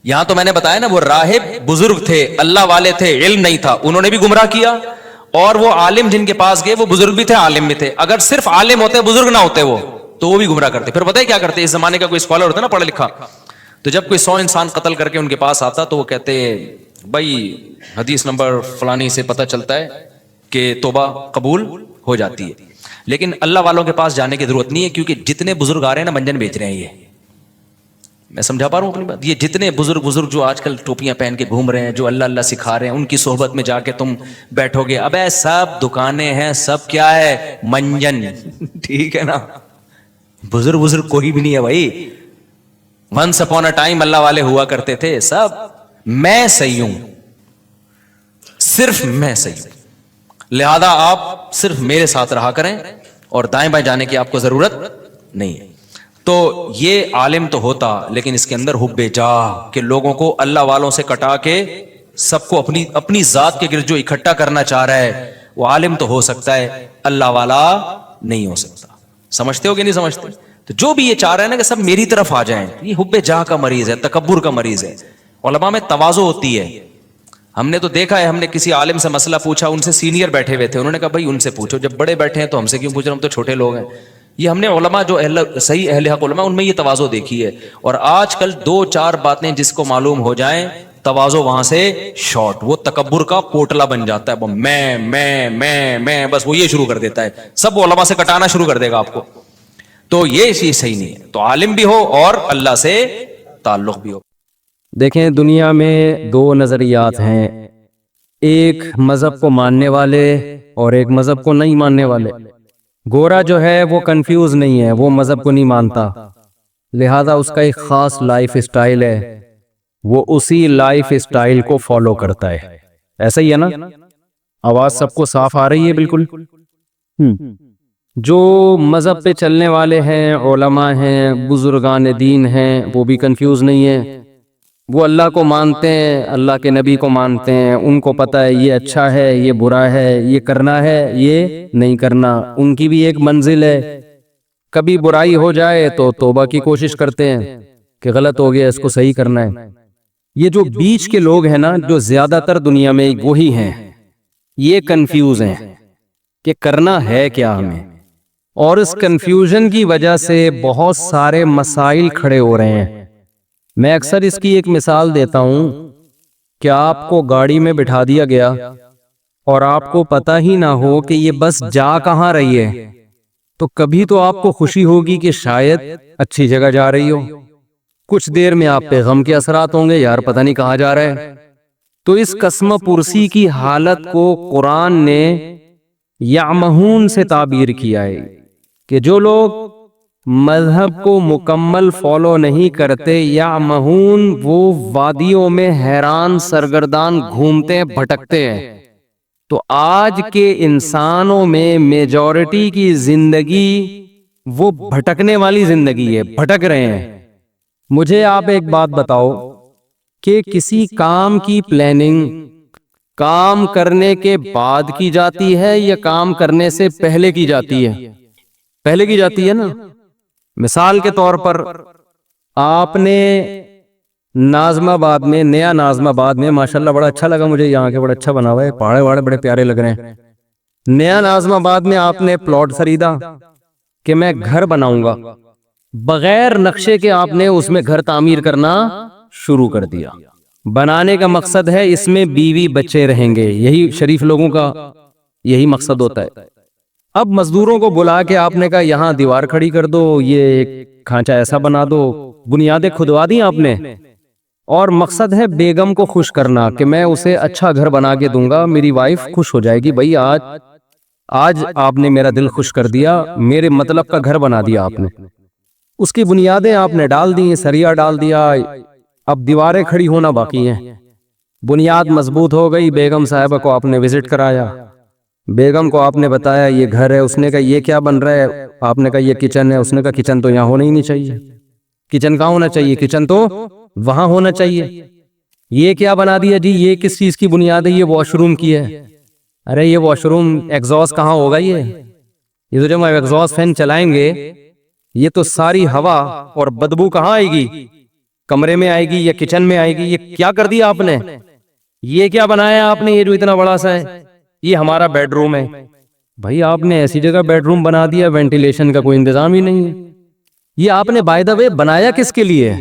یہاں تو میں نے بتایا نا وہ راہب بزرگ تھے، اللہ والے تھے، علم نہیں تھا، انہوں نے بھی گمراہ کیا. اور وہ عالم جن کے پاس گئے وہ بزرگ بھی تھے، عالم بھی تھے. اگر صرف عالم ہوتے بزرگ نہ ہوتے وہ تو وہ بھی گمراہ کرتے. پھر پتہ ہے کیا کرتے؟ اس زمانے کا کوئی اسکالر ہوتا نا پڑھا لکھا، تو جب کوئی 100 انسان قتل کر کے ان کے پاس آتا تو وہ کہتے بھائی حدیث نمبر فلانی سے پتہ چلتا ہے کہ توبہ قبول ہو جاتی ہے. لیکن اللہ والوں کے پاس جانے کی ضرورت نہیں ہے، کیونکہ جتنے بزرگ آ رہے ہیں نا منجن بیچ رہے ہیں. یہ میں سمجھا پا رہا ہوں اپنی بات؟ یہ جتنے بزرگ جو آج کل ٹوپیاں پہن کے گھوم رہے ہیں، جو اللہ اللہ سکھا رہے ہیں، ان کی صحبت میں جا کے تم بیٹھو گے، ابے سب دکانیں ہیں، سب کیا ہے؟ منجن. ٹھیک ہے نا، بزرگ کوئی بھی نہیں ہے بھائی. ونس اپون اے ٹائم اللہ والے ہوا کرتے تھے سب. میں صحیح ہوں، صرف میں صحیح ہوں، لہذا آپ صرف میرے ساتھ رہا کریں اور دائیں بائیں جانے کی آپ کو ضرورت نہیں ہے. تو یہ عالم تو ہوتا، لیکن اس کے اندر حب جاہ کہ لوگوں کو اللہ والوں سے کٹا کے سب کو اپنی ذات کے گرد جو اکٹھا کرنا چاہ رہا ہے وہ عالم تو ہو سکتا ہے، اللہ والا نہیں ہو سکتا. سمجھتے ہو کہ نہیں سمجھتے؟ تو جو بھی یہ چاہ رہے ہیں نا کہ سب میری طرف آ جائیں، یہ حب جاہ کا مریض ہے، تکبر کا مریض ہے. علماء میں تواضع ہوتی ہے. ہم نے تو دیکھا ہے، ہم نے کسی عالم سے مسئلہ پوچھا، ان سے سینئر بیٹھے ہوئے تھے، انہوں نے کہا بھائی ان سے پوچھو، جب بڑے بیٹھے ہیں تو ہم سے کیوں پوچھ رہے، ہم تو چھوٹے لوگ ہیں. یہ ہم نے علماء جو صحیح اہل حق علماء ان میں یہ تواضع دیکھی ہے. اور آج کل 2-4 باتیں جس کو معلوم ہو جائیں تواضع وہاں سے شارٹ، وہ تکبر کا پوٹلا بن جاتا ہے. میں بس وہ یہ شروع کر دیتا ہے، سب علماء سے کٹانا شروع کر دے گا آپ کو. تو یہ چیز صحیح نہیں ہے. تو عالم بھی ہو اور اللہ سے تعلق بھی ہو.
دیکھیں دنیا میں 2 نظریات ہیں، ایک مذہب کو ماننے والے اور ایک مذہب کو نہیں ماننے والے. گورا جو ہے وہ کنفیوز نہیں ہے، وہ مذہب کو نہیں مانتا، لہذا اس کا ایک خاص لائف اسٹائل ہے، وہ اسی لائف اسٹائل کو فالو کرتا ہے. ایسا ہی ہے نا؟ آواز سب کو صاف آ رہی ہے؟ بالکل. جو مذہب پہ چلنے والے ہیں، علماء ہیں، بزرگان دین ہیں، وہ بھی کنفیوز نہیں ہیں. وہ اللہ کو مانتے ہیں، اللہ کے نبی کو مانتے ہیں، ان کو پتہ ہے یہ اچھا ہے، یہ برا ہے، یہ کرنا ہے، یہ نہیں کرنا. ان کی بھی ایک منزل ہے. کبھی برائی ہو جائے تو توبہ کی کوشش کرتے ہیں کہ غلط ہو گیا، اس کو صحیح کرنا ہے. یہ جو بیچ کے لوگ ہیں نا، جو زیادہ تر دنیا میں وہی ہیں. یہ کنفیوز ہیں کہ کرنا ہے کیا ہمیں، اور اس کنفیوژن کی وجہ سے بہت سارے مسائل کھڑے ہو رہے ہیں۔ میں اکثر اس کی ایک مثال دیتا ہوں کہ آپ کو گاڑی میں بٹھا دیا گیا اور آپ کو پتہ ہی نہ ہو کہ یہ بس جا کہاں رہی ہے، تو کبھی تو آپ کو خوشی ہوگی کہ شاید اچھی جگہ جا رہی ہو، کچھ دیر میں آپ پہ غم کے اثرات ہوں گے، یار پتہ نہیں کہاں جا رہا ہے۔ تو اس قسم پرسی کی حالت کو قرآن نے یعمہون سے تعبیر کیا ہے کہ جو لوگ مذہب کو مکمل فالو نہیں کرتے، یعمہون، وہ وادیوں میں حیران سرگردان گھومتے ہیں، بھٹکتے ہیں۔ تو آج کے انسانوں میں میجورٹی کی زندگی وہ بھٹکنے والی زندگی ہے، بھٹک رہے ہیں۔ مجھے آپ ایک بات بتاؤ کہ کسی کام کی پلاننگ کام کرنے کے بعد کی جاتی ہے یا کام کرنے سے پہلے کی جاتی ہے؟ پہلے کی جاتی ہے نا۔ مثال کے طور پر آپ نے ناظم آباد میں، نیا ناظم آباد میں، ماشاءاللہ بڑا اچھا لگا مجھے، یہاں کے بڑا اچھا بنا ہوا ہے، پہاڑے وہاڑے بڑے پیارے لگ رہے ہیں۔ نیا ناظم آباد میں آپ نے پلاٹ خریدا کہ میں گھر بناؤں گا، بغیر نقشے کے آپ نے اس میں گھر تعمیر کرنا شروع کر دیا۔ بنانے کا مقصد ہے اس میں بیوی بچے رہیں گے، یہی شریف لوگوں کا یہی مقصد ہوتا ہے۔ اب مزدوروں کو بلا کے آپ نے کہا یہاں دیوار کھڑی کر دو، یہ ایک کھانچہ ایسا بنا دو، بنیادیں کھدوا دی آپ نے، اور مقصد ہے بیگم کو خوش کرنا کہ میں اسے اچھا گھر بنا کے دوں گا، میری وائف خوش ہو جائے گی، بھائی آج آپ نے میرا دل خوش کر دیا، میرے مطلب کا گھر بنا دیا آپ نے۔ اس کی بنیادیں آپ نے ڈال دی، سریا ڈال دیا، اب دیواریں کھڑی ہونا باقی ہیں۔ بنیاد مضبوط ہو گئی، بیگم صاحبہ کو آپ نے وزٹ کرایا، بیگم کو آپ نے بتایا یہ گھر ہے، اس نے کہا یہ کیا بن رہا ہے، آپ نے کہا یہ کچن ہے، اس نے کہا کچن تو یہاں ہونا ہی نہیں چاہیے، کچن کہاں ہونا چاہیے، کچن تو وہاں ہونا چاہیے۔ یہ کیا بنا دیا جی، یہ کس چیز کی بنیاد ہے، یہ واش روم کی ہے۔ ارے یہ واش روم ایگزاسٹ کہاں ہوگا، یہ تو جب ہم ایگزاسٹ فین چلائیں گے یہ تو ساری ہوا اور بدبو کہاں آئے گی، کمرے میں آئے گی یا کچن میں آئے گی۔ یہ کیا کر دیا آپ نے، یہ کیا بنایا آپ نے، یہ جو اتنا بڑا سا ہے یہ ہمارا بیڈ روم ہے۔ بھائی آپ نے ایسی جگہ بیڈ روم بنا دیا، وینٹیلیشن کا کوئی انتظام ہی نہیں ہے۔ یہ آپ نے بائی دا وے بنایا کس کے لیے؟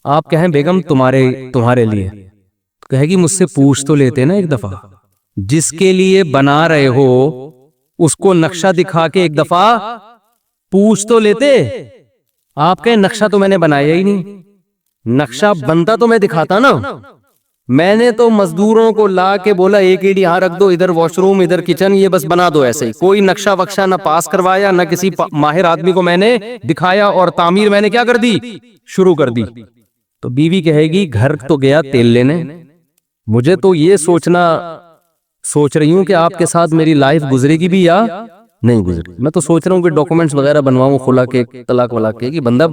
آپ کہیں بیگم تمہارے لیے، کہے گی مجھ سے پوچھ تو لیتے نا ایک دفعہ، جس کے لیے بنا رہے ہو اس کو نقشہ دکھا کے ایک دفعہ پوچھ تو لیتے۔ آپ کہیں نقشہ تو میں نے بنایا ہی نہیں، نقشہ بنتا تو میں دکھاتا نا، میں نے تو مزدوروں کو لا کے بولا ایک ایڈی یہاں رکھ دو، ادھر واش روم، ادھر کچن، یہ بس بنا دو ایسے ہی، کوئی نقشہ وقشہ نہ پاس کروایا، نہ کسی ماہر آدمی کو میں نے دکھایا، اور تعمیر میں نے کیا کر دی، شروع کر دی۔ تو بیوی کہے گی گھر تو گیا تیل لینے، مجھے تو یہ سوچ رہی ہوں کہ آپ کے ساتھ میری لائف گزرے گی بھی یا نہیں گزرے۔ میں تو سوچ رہا ہوں کہ ڈاکومنٹس وغیرہ بنواؤں، خلا کے، طلاق ولاق کے، کہ بندہ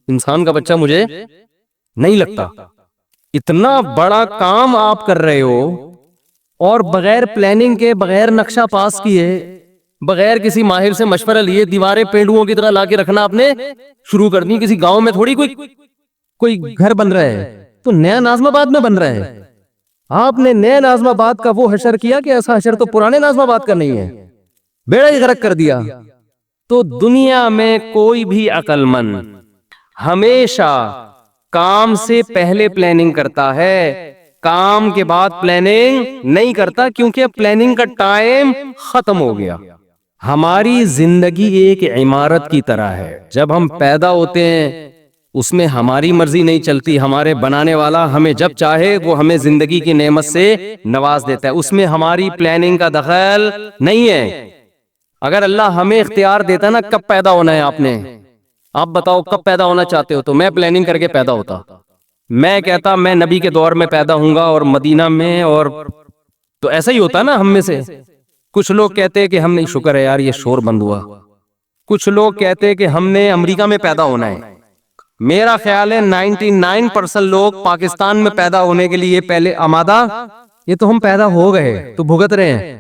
انسان کا بچہ مجھے نہیں لگتا۔ اتنا بڑا کام آپ کر رہے ہو اور بغیر پلاننگ کے، بغیر نقشہ پاس کیے، بغیر کسی ماہر سے مشورہ لیے دیواریں پینڈوؤں کی طرح لا کے رکھنا آپ نے شروع کر دی۔ کسی گاؤں میں تھوڑی کوئی گھر بن رہا ہے، تو نیا ناظم آباد میں بن رہا ہے۔ آپ نے نیا ناظم آباد کا وہ حشر کیا کہ ایسا حشر تو پرانے ناظم آباد کا نہیں ہے، بیڑا ہی غرق کر دیا۔ تو دنیا میں کوئی بھی عقل مند ہمیشہ کام سے پہلے پلاننگ کرتا ہے، کام کے بعد پلاننگ نہیں کرتا، کیونکہ پلاننگ کا ٹائم ختم ہو گیا۔ ہماری زندگی ایک عمارت کی طرح ہے، جب ہم پیدا ہوتے ہیں اس میں ہماری مرضی نہیں چلتی، ہمارے بنانے والا ہمیں جب چاہے وہ ہمیں زندگی کی نعمت سے نواز دیتا ہے، اس میں ہماری پلاننگ کا دخل نہیں ہے۔ اگر اللہ ہمیں اختیار دیتا نا کب پیدا ہونا ہے آپ نے، آپ بتاؤ کب پیدا ہونا چاہتے ہو، تو میں پلاننگ کر کے پیدا ہوتا، میں کہتا میں نبی کے دور میں پیدا ہوں گا اور مدینہ میں، اور تو ایسا ہی ہوتا نا ہم میں سے۔ کچھ لوگ کہتے ہیں کہ ہم نہیں، شکر ہے یار یہ شور بند ہوا۔ کچھ لوگ کہتے ہیں کہ ہم نے امریکہ میں پیدا ہونا ہے۔ میرا خیال ہے 99% لوگ پاکستان میں پیدا ہونے کے لیے پہلے آمادہ، یہ تو ہم پیدا ہو گئے تو بھگت رہے ہیں،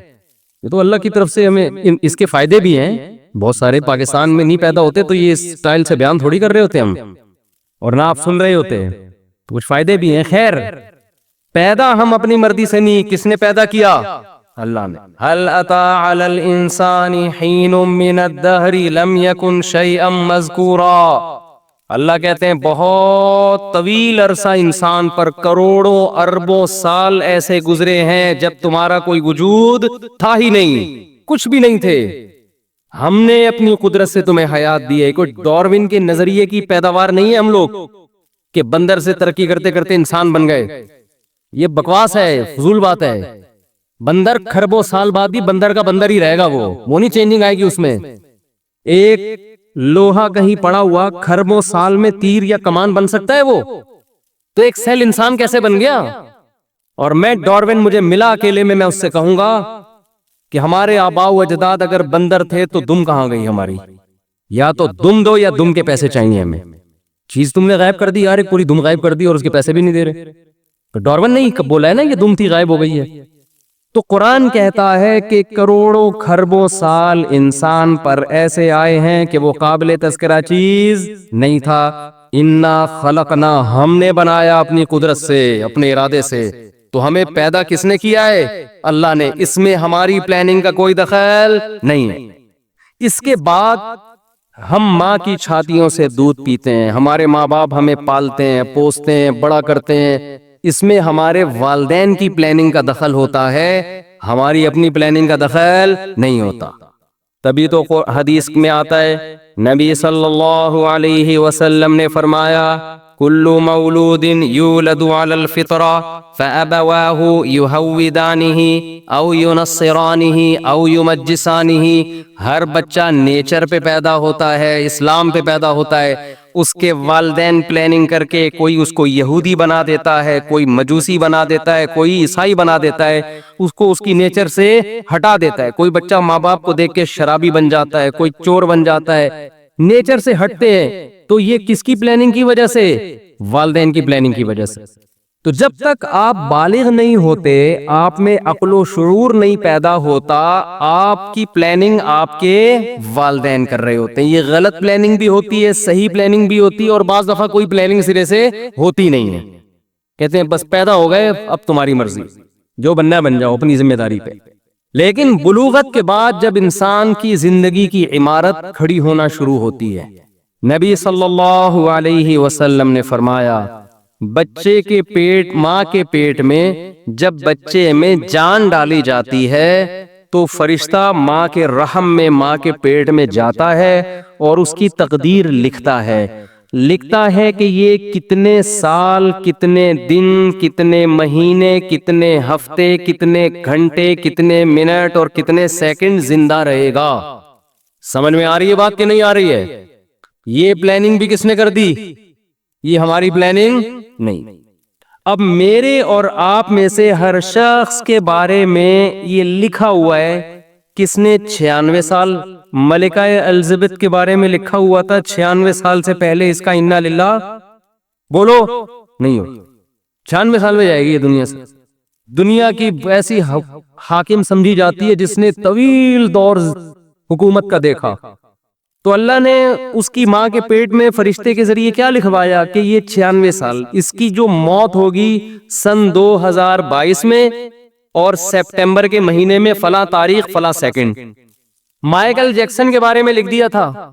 یہ تو اللہ کی طرف سے ہمیں اس کے فائدے بھی ہیں۔ بہت سارے پاکستان میں نہیں پیدا ہوتے تو یہ سٹائل سے بیان تھوڑی کر رہے ہوتے ہم، اور نہ آپ سن رہے ہوتے، تو کچھ فائدے بھی ہیں۔ خیر، پیدا ہم اپنی مرضی سے نہیں، کس نے پیدا کیا؟ اللہ نے هل اتى على الانسان حين من الدهر لم يكن شيئا مذكورا، اللہ کہتے ہیں بہت طویل عرصہ انسان پر کروڑوں اربوں سال ایسے گزرے ہیں جب تمہارا کوئی وجود تھا ہی نہیں، کچھ بھی نہیں تھے، ہم نے اپنی قدرت سے تمہیں حیات دی ہے۔ کوئی ڈاروین کے نظریے کی پیداوار نہیں ہے ہم لوگ کہ بندر سے ترقی کرتے کرتے انسان بن گئے، یہ بکواس ہے، فضول بات ہے۔ بندر کھربوں سال بعد بھی بندر کا بندر ہی رہے گا، وہ نہیں چینجنگ آئے گی اس میں۔ ایک لوہا کہیں پڑا ہوا کھربوں سال میں تیر یا کمان بن سکتا ہے وہ؟ تو ایک سیل انسان کیسے بن گیا؟ اور میں ڈاروین مجھے ملا اکیلے میں اس سے کہوں گا کہ ہمارے آباء و اجداد اگر بندر تھے تو دم کہاں گئی ہماری؟ یا تو دم دو یا دم کے پیسے چاہیے ہمیں۔ چیز تم نے غائب کر دی یار، ایک پوری دم غائب کر دی اور اس کے پیسے بھی نہیں دے رہے۔ تو ڈاروین نے ہی بولا ہے نا یہ دم تھی غائب ہو گئی ہے۔ تو قرآن کہتا ہے کہ کروڑوں کھربوں سال انسان پر ایسے آئے ہیں کہ وہ قابل تذکرہ چیز نہیں تھا۔ انا خلقنا، ہم نے بنایا اپنی قدرت سے، اپنے ارادے سے۔ تو ہمیں پیدا کس نے کیا ہے؟ اللہ نے۔ اس میں ہماری پلاننگ کا کوئی دخل نہیں ہے۔ اس کے بعد ہم ماں کی چھاتیوں سے دودھ پیتے ہیں، ہمارے ماں باپ ہمیں پالتے ہیں، پوستے ہیں، بڑا کرتے ہیں، اس میں ہمارے والدین کی پلاننگ کا دخل ہوتا ہے، ہماری اپنی پلاننگ کا دخل نہیں ہوتا۔ تبھی تو حدیث میں آتا ہے، نبی صلی اللہ علیہ وسلم نے فرمایا کل مولود یولد علی الفطرہ فابواہ یہودانہ او ینصرانہ او یمجسانہ، ہر بچہ نیچر پہ پیدا ہوتا ہے، اسلام پہ پیدا ہوتا ہے، اس کے والدین پلاننگ کر کے کوئی اس کو یہودی بنا دیتا ہے، کوئی مجوسی بنا دیتا ہے، کوئی عیسائی بنا دیتا ہے، اس کو اس کی نیچر سے ہٹا دیتا ہے۔ کوئی بچہ ماں باپ کو دیکھ کے شرابی بن جاتا ہے، کوئی چور بن جاتا ہے، نیچر سے ہٹتے ہیں۔ تو یہ کس کی پلاننگ کی وجہ سے؟ والدین کی پلاننگ کی وجہ سے۔ تو جب تک آپ بالغ نہیں ہوتے، آپ میں عقل و شعور نہیں پیدا ہوتا، آپ کی پلاننگ آپ کے والدین کر رہے ہوتے ہیں۔ یہ غلط پلاننگ بھی ہوتی ہے، صحیح پلاننگ بھی ہوتی ہے، اور بعض دفعہ کوئی پلاننگ سرے سے ہوتی نہیں ہے۔ کہتے ہیں بس پیدا ہو گئے، اب تمہاری مرضی، جو بننا ہے بن جاؤ اپنی ذمہ داری پہ۔ لیکن بلوغت کے بعد جب انسان کی زندگی کی عمارت کھڑی ہونا شروع ہوتی ہے، نبی صلی اللہ علیہ وسلم نے فرمایا بچے کے پیٹ، ماں کے پیٹ میں جب بچے میں جان ڈالی جاتی ہے تو فرشتہ ماں کے رحم میں، ماں کے پیٹ میں جاتا ہے اور اس کی تقدیر لکھتا ہے کہ یہ کتنے سال، کتنے دن، کتنے مہینے، کتنے ہفتے، کتنے گھنٹے، کتنے منٹ اور کتنے سیکنڈ زندہ رہے گا۔ سمجھ میں آ رہی ہے بات کہ نہیں آ رہی ہے؟ یہ پلاننگ بھی کس نے کر دی؟ یہ ہماری پلاننگ نہیں۔ اب میرے اور آپ میں سے ہر شخص کے بارے میں یہ لکھا ہوا ہے، کس نے 96 سال، ملکہ الزبتھ کے بارے میں لکھا ہوا تھا 96 سال سے پہلے اس کا انا للہ بولو نہیں ہو، 96 سال میں جائے گی یہ دنیا سے۔ دنیا کی ایسی حاکم سمجھی جاتی ہے جس نے طویل دور حکومت کا دیکھا، تو اللہ نے اس کی ماں کے پیٹ میں فرشتے کے ذریعے کیا لکھوایا کہ یہ 96 سال، اس کی جو موت ہوگی سن 2022 میں اور سپٹمبر کے مہینے میں فلاں تاریخ فلاں سیکنڈ۔ مائیکل جیکسن کے بارے میں لکھ دیا تھا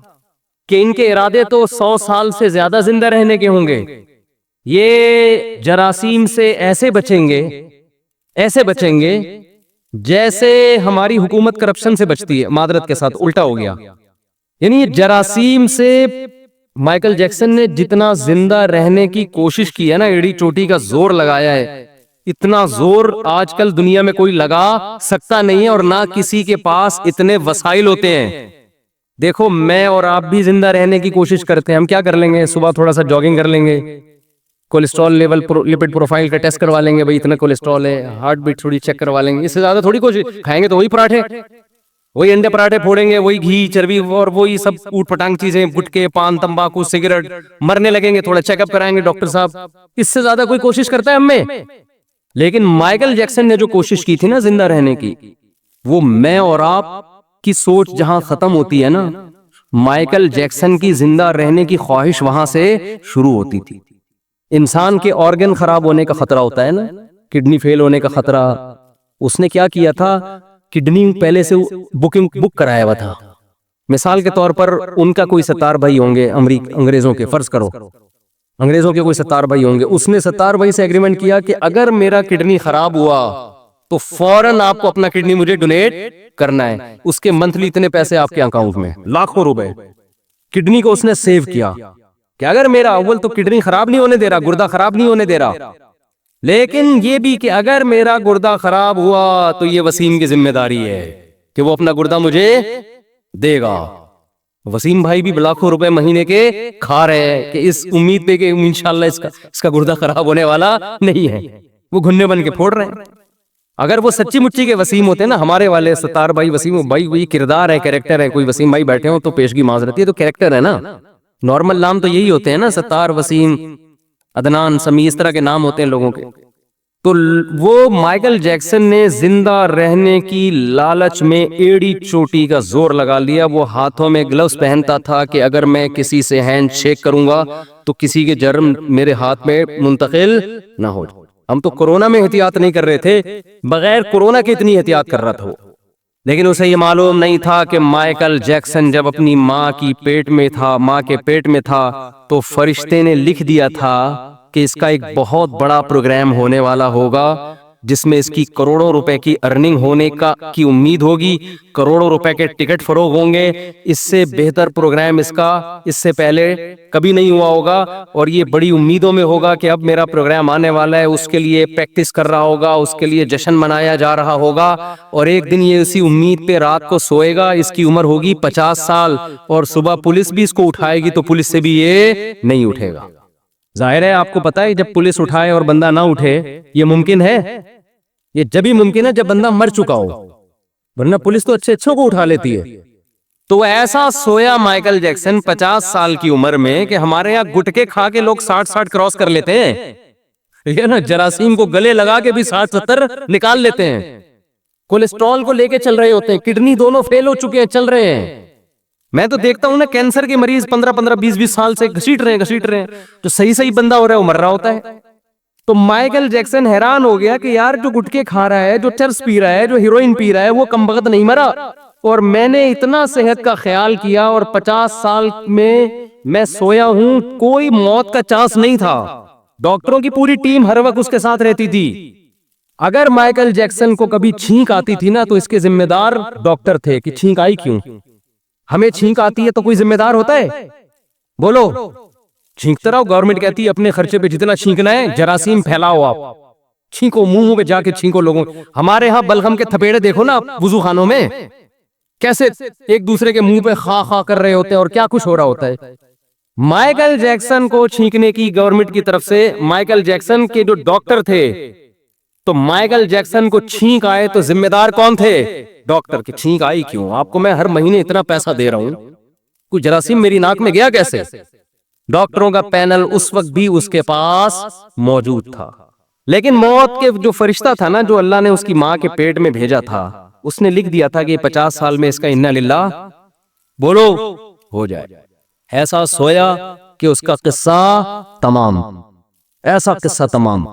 کہ ان کے ارادے تو 100 سال سے زیادہ زندہ رہنے کے ہوں گے، یہ جراثیم سے ایسے بچیں گے جیسے ہماری حکومت کرپشن سے بچتی ہے، معذرت کے ساتھ الٹا ہو گیا، یعنی یہ جراثیم سے مائیکل جیکسن نے جتنا زندہ رہنے کی کوشش کی ہے نا، ایڑی چوٹی کا زور لگایا ہے، اتنا زور آج کل دنیا میں کوئی لگا سکتا نہیں ہے، اور نہ کسی کے پاس اتنے وسائل ہوتے ہیں۔ دیکھو میں اور آپ بھی زندہ رہنے کی کوشش کرتے ہیں، ہم کیا کر لیں گے؟ صبح تھوڑا سا جاگنگ کر لیں گے، کولیسٹرول لیول، لپڈ پروفائل کا ٹیسٹ کروا لیں گے، بھائی اتنا کولیسٹرول ہے، ہارٹ بیٹ تھوڑی چیک کروا لیں گے، اس سے زیادہ تھوڑی کوشش۔ کھائیں گے تو وہی پراٹھے، وہی انڈے پراٹھے پھوڑیں گے، وہی گھی، چربی اور وہی سب اوٹ پٹانگ چیزیں، گٹکے، پان، تمباکو، سگریٹ، مرنے لگیں گے، تھوڑا چیک اپ کرائیں گے ڈاکٹر صاحب۔ اس سے زیادہ کوئی کوشش کرتا ہے ہم میں؟ لیکن مائیکل جیکسن نے جو کوشش کی تھی نا زندہ رہنے کی، وہ میں اور آپ کی سوچ جہاں ختم ہوتی ہے نا، مائیکل جیکسن کی زندہ رہنے کی خواہش وہاں سے شروع ہوتی تھی۔ انسان کے آرگن خراب ہونے کا خطرہ ہوتا ہے نا، کڈنی فیل ہونے کا خطرہ، اس نے کیا کیا تھا, کڈنی پہلے سے بک کرایا ہوا تھا. مثال کے طور پر ان کا کوئی 70 بھائی ہوں گے انگریزوں کے, فرض کرو انگریزوں کے کوئی 70 بھائی ہوں گے. اس نے 70 بھائی سے ایگریمنٹ کیا کہ اگر میرا کڈنی خراب ہوا تو فوراً آپ کو اپنا کڈنی مجھے ڈونیٹ کرنا ہے. اس کے منتھلی اتنے پیسے آپ کے اکاؤنٹ میں, لاکھوں روپے. کڈنی کو اس نے سیو کیا کہ اگر میرا اول تو کڈنی خراب نہیں ہونے دے رہا, گردہ خراب نہیں ہونے دے رہا, لیکن یہ بھی کہ اگر میرا گردہ خراب ہوا تو یہ وسیم کی ذمہ داری ہے کہ وہ اپنا گردہ مجھے دے گا. وسیم بھائی بھی لاکھوں روپے مہینے کے کھا رہے ہیں کہ اس امید پہ کہ انشاءاللہ اس کا گردہ خراب ہونے والا نہیں ہے, وہ گھنے بن کے پھوڑ رہے ہیں. اگر وہ سچی مچی کے وسیم ہوتے نا, ہمارے والے 70 بھائی وسیم بھائی, وہی کردار ہے, کریکٹر ہے. کوئی وسیم بھائی بیٹھے ہوں تو پیشگی معذرت ہے, تو کریکٹر ہے نا. نارمل نام تو یہی ہوتے ہیں نا, 70 وسیم, عدنان, سمی, اس طرح کے نام ہوتے ہیں لوگوں کے. تو وہ مائیکل جیکسن نے زندہ رہنے کی لالچ میں ایڑی چوٹی کا زور لگا لیا. وہ ہاتھوں میں گلوز پہنتا تھا کہ اگر میں کسی سے ہینڈ شیک کروں گا تو کسی کے جرم میرے ہاتھ میں منتقل نہ ہو. ہم تو کورونا میں احتیاط نہیں کر رہے تھے, بغیر کورونا کے اتنی احتیاط کر رہا تھا وہ. لیکن اسے یہ معلوم نہیں تھا کہ مائیکل جیکسن جب اپنی ماں کے پیٹ میں تھا تو فرشتے نے لکھ دیا تھا کہ اس کا ایک بہت بڑا پروگرام ہونے والا ہوگا جس میں اس کی کروڑوں روپے کی ارننگ ہونے کی امید ہوگی, کروڑوں روپے کے ٹکٹ فروغ ہوں گے. اس سے بہتر پروگرام اس کا اس سے پہلے کبھی نہیں ہوا ہوگا, اور یہ بڑی امیدوں میں ہوگا کہ اب میرا پروگرام آنے والا ہے. اس کے لیے پریکٹس کر رہا ہوگا, اس کے لیے جشن منایا جا رہا ہوگا, اور ایک دن یہ اسی امید پہ رات کو سوئے گا. اس کی عمر ہوگی 50 سال, اور صبح پولیس بھی اس کو اٹھائے گی تو پولیس سے بھی یہ نہیں اٹھے گا. ظاہر ہے آپ کو پتا ہے جب پولیس اٹھائے اور بندہ نہ اٹھے یہ ممکن ہے, یہ جبھی ممکن ہے جب بندہ مر چکا ہو, ورنہ پولیس تو اچھوں کو اٹھا لیتی ہے. تو ایسا سویا مائیکل جیکسن 50 سال کی عمر میں کہ ہمارے یہاں گٹکے کھا کے لوگ 60 کراس کر لیتے ہیں, یہ نا جراثیم کو گلے لگا کے بھی 60-70 نکال لیتے ہیں. کولیسٹرول کو لے کے چل رہے ہوتے ہیں, کڈنی دونوں فیل ہو چکے ہیں, چل رہے ہیں. میں تو دیکھتا ہوں نا کینسر کے مریض 15-20 سال سے گھسیٹ رہے ہیں, جو صحیح بندہ ہو رہا ہے وہ مر رہا ہوتا ہے. تو مائیکل جیکسن حیران ہو گیا کہ یار جو گٹکے کھا رہا ہے, جو چرس پی رہا ہے, جو ہیروئن پی رہا ہے, وہ کم بخت نہیں مرا, اور میں نے اتنا صحت کا خیال کیا, اور 50 سال میں سویا ہوں, کوئی موت کا چانس نہیں تھا. ڈاکٹروں کی پوری ٹیم ہر وقت اس کے ساتھ رہتی تھی. اگر مائیکل جیکسن کو کبھی چھینک آتی تھی نا تو اس کے ذمہ دار ڈاکٹر تھے کہ چھینک آئی کیوں. ہمیں چھینک آتی ہے تو کوئی ذمہ دار ہوتا ہے؟ بولو, چھینکتا رہو, گورنمنٹ کہتی ہے اپنے خرچے پہ جتنا چھینکنا ہے جراثیم پھیلاؤ, آپ چھینکو, منہ پہ جا کے چھینکو لوگوں. ہمارے ہاں بلغم کے تھپیڑے دیکھو نا وضو خانوں میں, کیسے ایک دوسرے کے منہ پہ خا خا کر رہے ہوتے ہیں اور کیا کچھ ہو رہا ہوتا ہے. مائیکل جیکسن کو چھینکنے کی گورنمنٹ کی طرف سے, مائیکل جیکسن کے جو ڈاکٹر تھے, تو مائیکل جیکسن کو چھینک آئے تو ذمہ دار کون تھے؟ ڈاکٹر. کی چھینک آئی کیوں؟ آپ کو میں ہر مہینے اتنا پیسہ دے رہا ہوں, کوئی جراثیم میری ناک میں گیا کیسے؟ ڈاکٹروں کا پینل اس وقت بھی اس کے پاس موجود تھا. لیکن موت کے جو فرشتہ تھا نا, جو اللہ نے اس کی ماں کے پیٹ میں بھیجا تھا, اس نے لکھ دیا تھا کہ 50 سال میں اس کا انا للہ بولو ہو جائے. ایسا سویا کہ اس کا قصہ تمام, ایسا قصہ تمام.